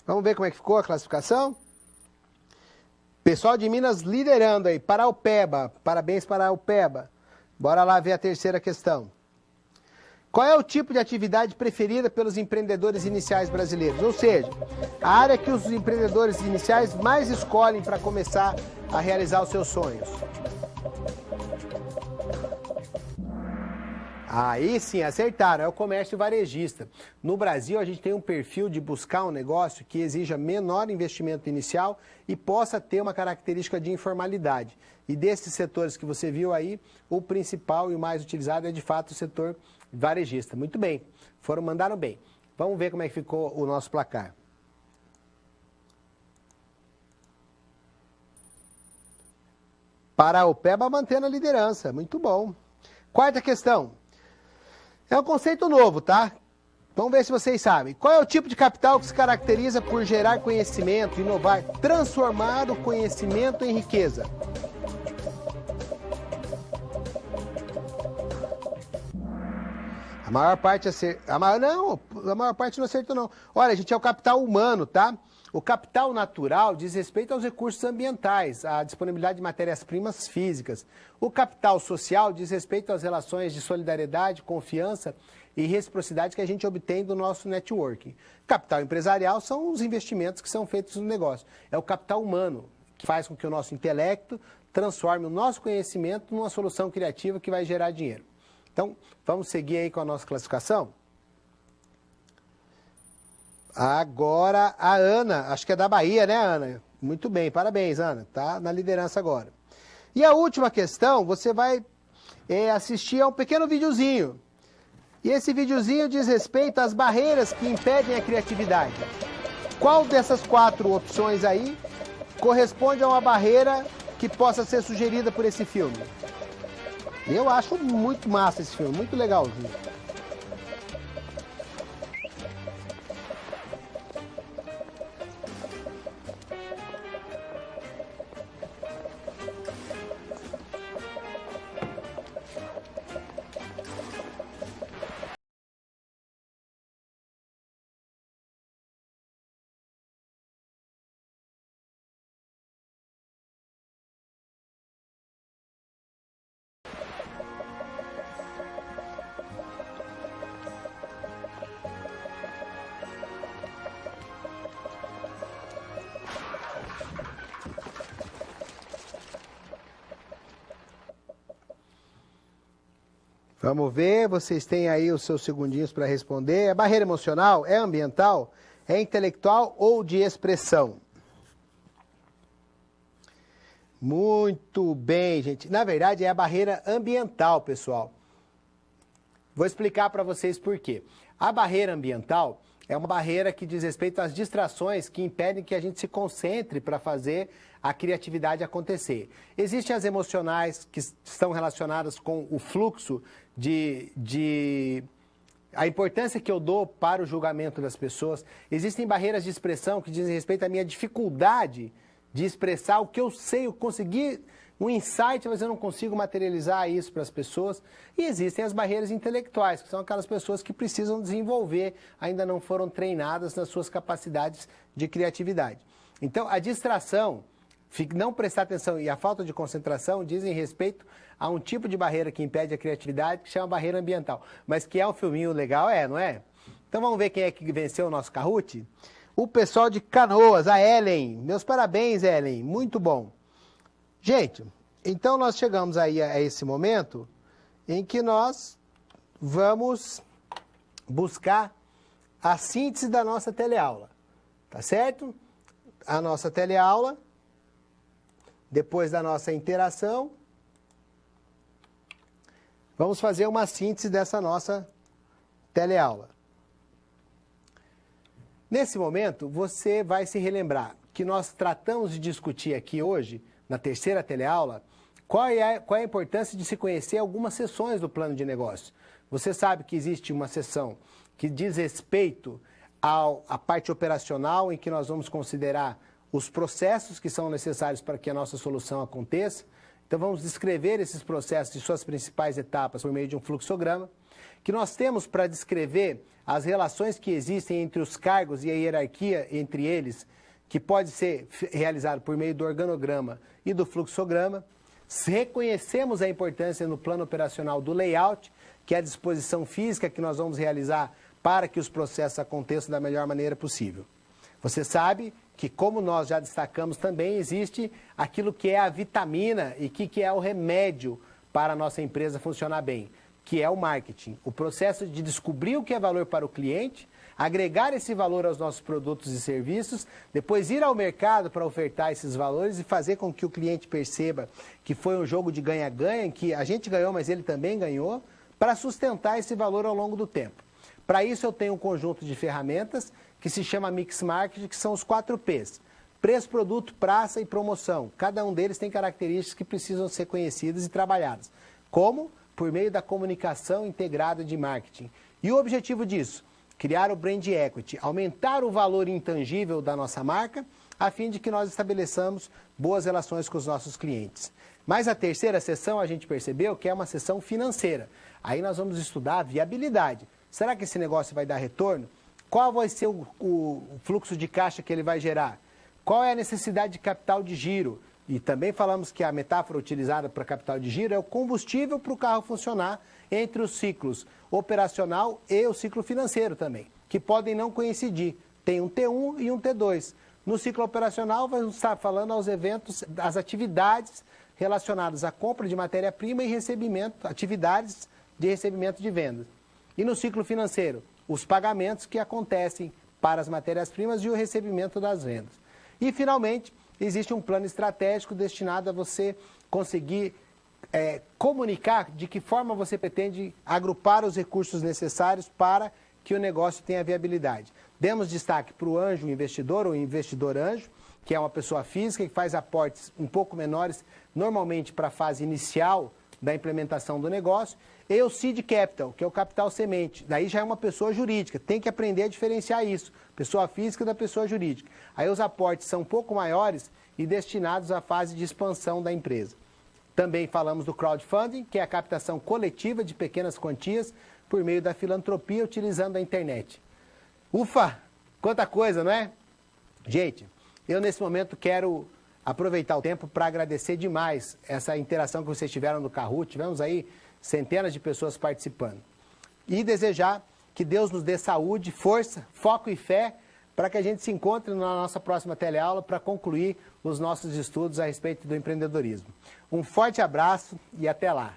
Vamos ver como é que ficou a classificação? Pessoal de Minas liderando aí. Paraupeba. Parabéns, Paraupeba. Bora lá ver a terceira questão. Qual é o tipo de atividade preferida pelos empreendedores iniciais brasileiros? Ou seja, a área que os empreendedores iniciais mais escolhem para começar a realizar os seus sonhos. Aí sim, acertaram, é o comércio varejista. No Brasil, a gente tem um perfil de buscar um negócio que exija menor investimento inicial e possa ter uma característica de informalidade. E desses setores que você viu aí, o principal e o mais utilizado é de fato o setor varejista. Muito bem, mandaram bem. Vamos ver como é que ficou o nosso placar. Paraupeba mantendo a liderança, muito bom. Quarta questão. É um conceito novo, tá? Vamos ver se vocês sabem. Qual é o tipo de capital que se caracteriza por gerar conhecimento, inovar, transformar o conhecimento em riqueza? A maior parte a maior parte não acertou, não. Olha, gente, é o capital humano, tá? O capital natural diz respeito aos recursos ambientais, à disponibilidade de matérias-primas físicas. O capital social diz respeito às relações de solidariedade, confiança e reciprocidade que a gente obtém do nosso networking. Capital empresarial são os investimentos que são feitos no negócio. É o capital humano que faz com que o nosso intelecto transforme o nosso conhecimento numa solução criativa que vai gerar dinheiro. Então, vamos seguir aí com a nossa classificação? Agora, a Ana, acho que é da Bahia, né, Ana? Muito bem, parabéns, Ana. Tá na liderança agora. E a última questão, você vai assistir a um pequeno videozinho. E esse videozinho diz respeito às barreiras que impedem a criatividade. Qual dessas 4 opções aí corresponde a uma barreira que possa ser sugerida por esse filme? Eu acho muito massa esse filme, muito legalzinho. Vamos ver, vocês têm aí os seus segundinhos para responder. É barreira emocional? É ambiental? É intelectual ou de expressão? Muito bem, gente. Na verdade, é a barreira ambiental, pessoal. Vou explicar para vocês por quê. A barreira ambiental é uma barreira que diz respeito às distrações que impedem que a gente se concentre para fazer a criatividade acontecer. Existem as emocionais, que estão relacionadas com o fluxo a importância que eu dou para o julgamento das pessoas. Existem barreiras de expressão que dizem respeito à minha dificuldade de expressar o que eu sei, eu consegui um insight, mas eu não consigo materializar isso para as pessoas. E existem as barreiras intelectuais, que são aquelas pessoas que precisam desenvolver, ainda não foram treinadas nas suas capacidades de criatividade. Então, a distração, não prestar atenção e a falta de concentração dizem respeito a um tipo de barreira que impede a criatividade, que chama barreira ambiental. Mas que é um filminho legal, não é? Então vamos ver quem é que venceu o nosso Kahoot? O pessoal de Canoas, a Ellen. Meus parabéns, Ellen. Muito bom. Gente, então nós chegamos aí a esse momento em que nós vamos buscar a síntese da nossa teleaula. Tá certo? A nossa teleaula, depois da nossa interação, vamos fazer uma síntese dessa nossa teleaula. Nesse momento, você vai se relembrar que nós tratamos de discutir aqui hoje, na terceira teleaula, qual é a importância de se conhecer algumas seções do plano de negócio. Você sabe que existe uma seção que diz respeito à parte operacional, em que nós vamos considerar os processos que são necessários para que a nossa solução aconteça. Então vamos descrever esses processos e suas principais etapas por meio de um fluxograma, que nós temos para descrever as relações que existem entre os cargos e a hierarquia entre eles, que pode ser realizado por meio do organograma e do fluxograma. Reconhecemos a importância no plano operacional do layout, que é a disposição física que nós vamos realizar para que os processos aconteçam da melhor maneira possível. Você sabe que, como nós já destacamos também, existe aquilo que é a vitamina e que é o remédio para a nossa empresa funcionar bem, que é o marketing. O processo de descobrir o que é valor para o cliente, agregar esse valor aos nossos produtos e serviços, depois ir ao mercado para ofertar esses valores e fazer com que o cliente perceba que foi um jogo de ganha-ganha, que a gente ganhou, mas ele também ganhou, para sustentar esse valor ao longo do tempo. Para isso eu tenho um conjunto de ferramentas que se chama Mix Marketing, que são os 4 P's. Preço, produto, praça e promoção. Cada um deles tem características que precisam ser conhecidas e trabalhadas. Como? Por meio da comunicação integrada de marketing. E o objetivo disso? Criar o brand equity, aumentar o valor intangível da nossa marca, a fim de que nós estabeleçamos boas relações com os nossos clientes. Mas a terceira sessão a gente percebeu que é uma sessão financeira. Aí nós vamos estudar a viabilidade. Será que esse negócio vai dar retorno? Qual vai ser o fluxo de caixa que ele vai gerar? Qual é a necessidade de capital de giro? E também falamos que a metáfora utilizada para capital de giro é o combustível para o carro funcionar entre os ciclos operacional e o ciclo financeiro também, que podem não coincidir. Tem um T1 e um T2. No ciclo operacional, vamos estar falando aos eventos, às atividades relacionados à compra de matéria-prima e recebimento, atividades de recebimento de vendas. E no ciclo financeiro, os pagamentos que acontecem para as matérias-primas e o recebimento das vendas. E, finalmente, existe um plano estratégico destinado a você conseguir comunicar de que forma você pretende agrupar os recursos necessários para que o negócio tenha viabilidade. Demos destaque para o anjo investidor ou investidor anjo, que é uma pessoa física que faz aportes um pouco menores, normalmente para a fase inicial da implementação do negócio, e o seed capital, que é o capital semente. Daí já é uma pessoa jurídica, tem que aprender a diferenciar isso, pessoa física da pessoa jurídica. Aí os aportes são um pouco maiores e destinados à fase de expansão da empresa. Também falamos do crowdfunding, que é a captação coletiva de pequenas quantias por meio da filantropia utilizando a internet. Ufa! Quanta coisa, não é? Gente, eu nesse momento quero aproveitar o tempo para agradecer demais essa interação que vocês tiveram no Kahoot. Tivemos aí centenas de pessoas participando. E desejar que Deus nos dê saúde, força, foco e fé para que a gente se encontre na nossa próxima teleaula para concluir os nossos estudos a respeito do empreendedorismo. Um forte abraço e até lá!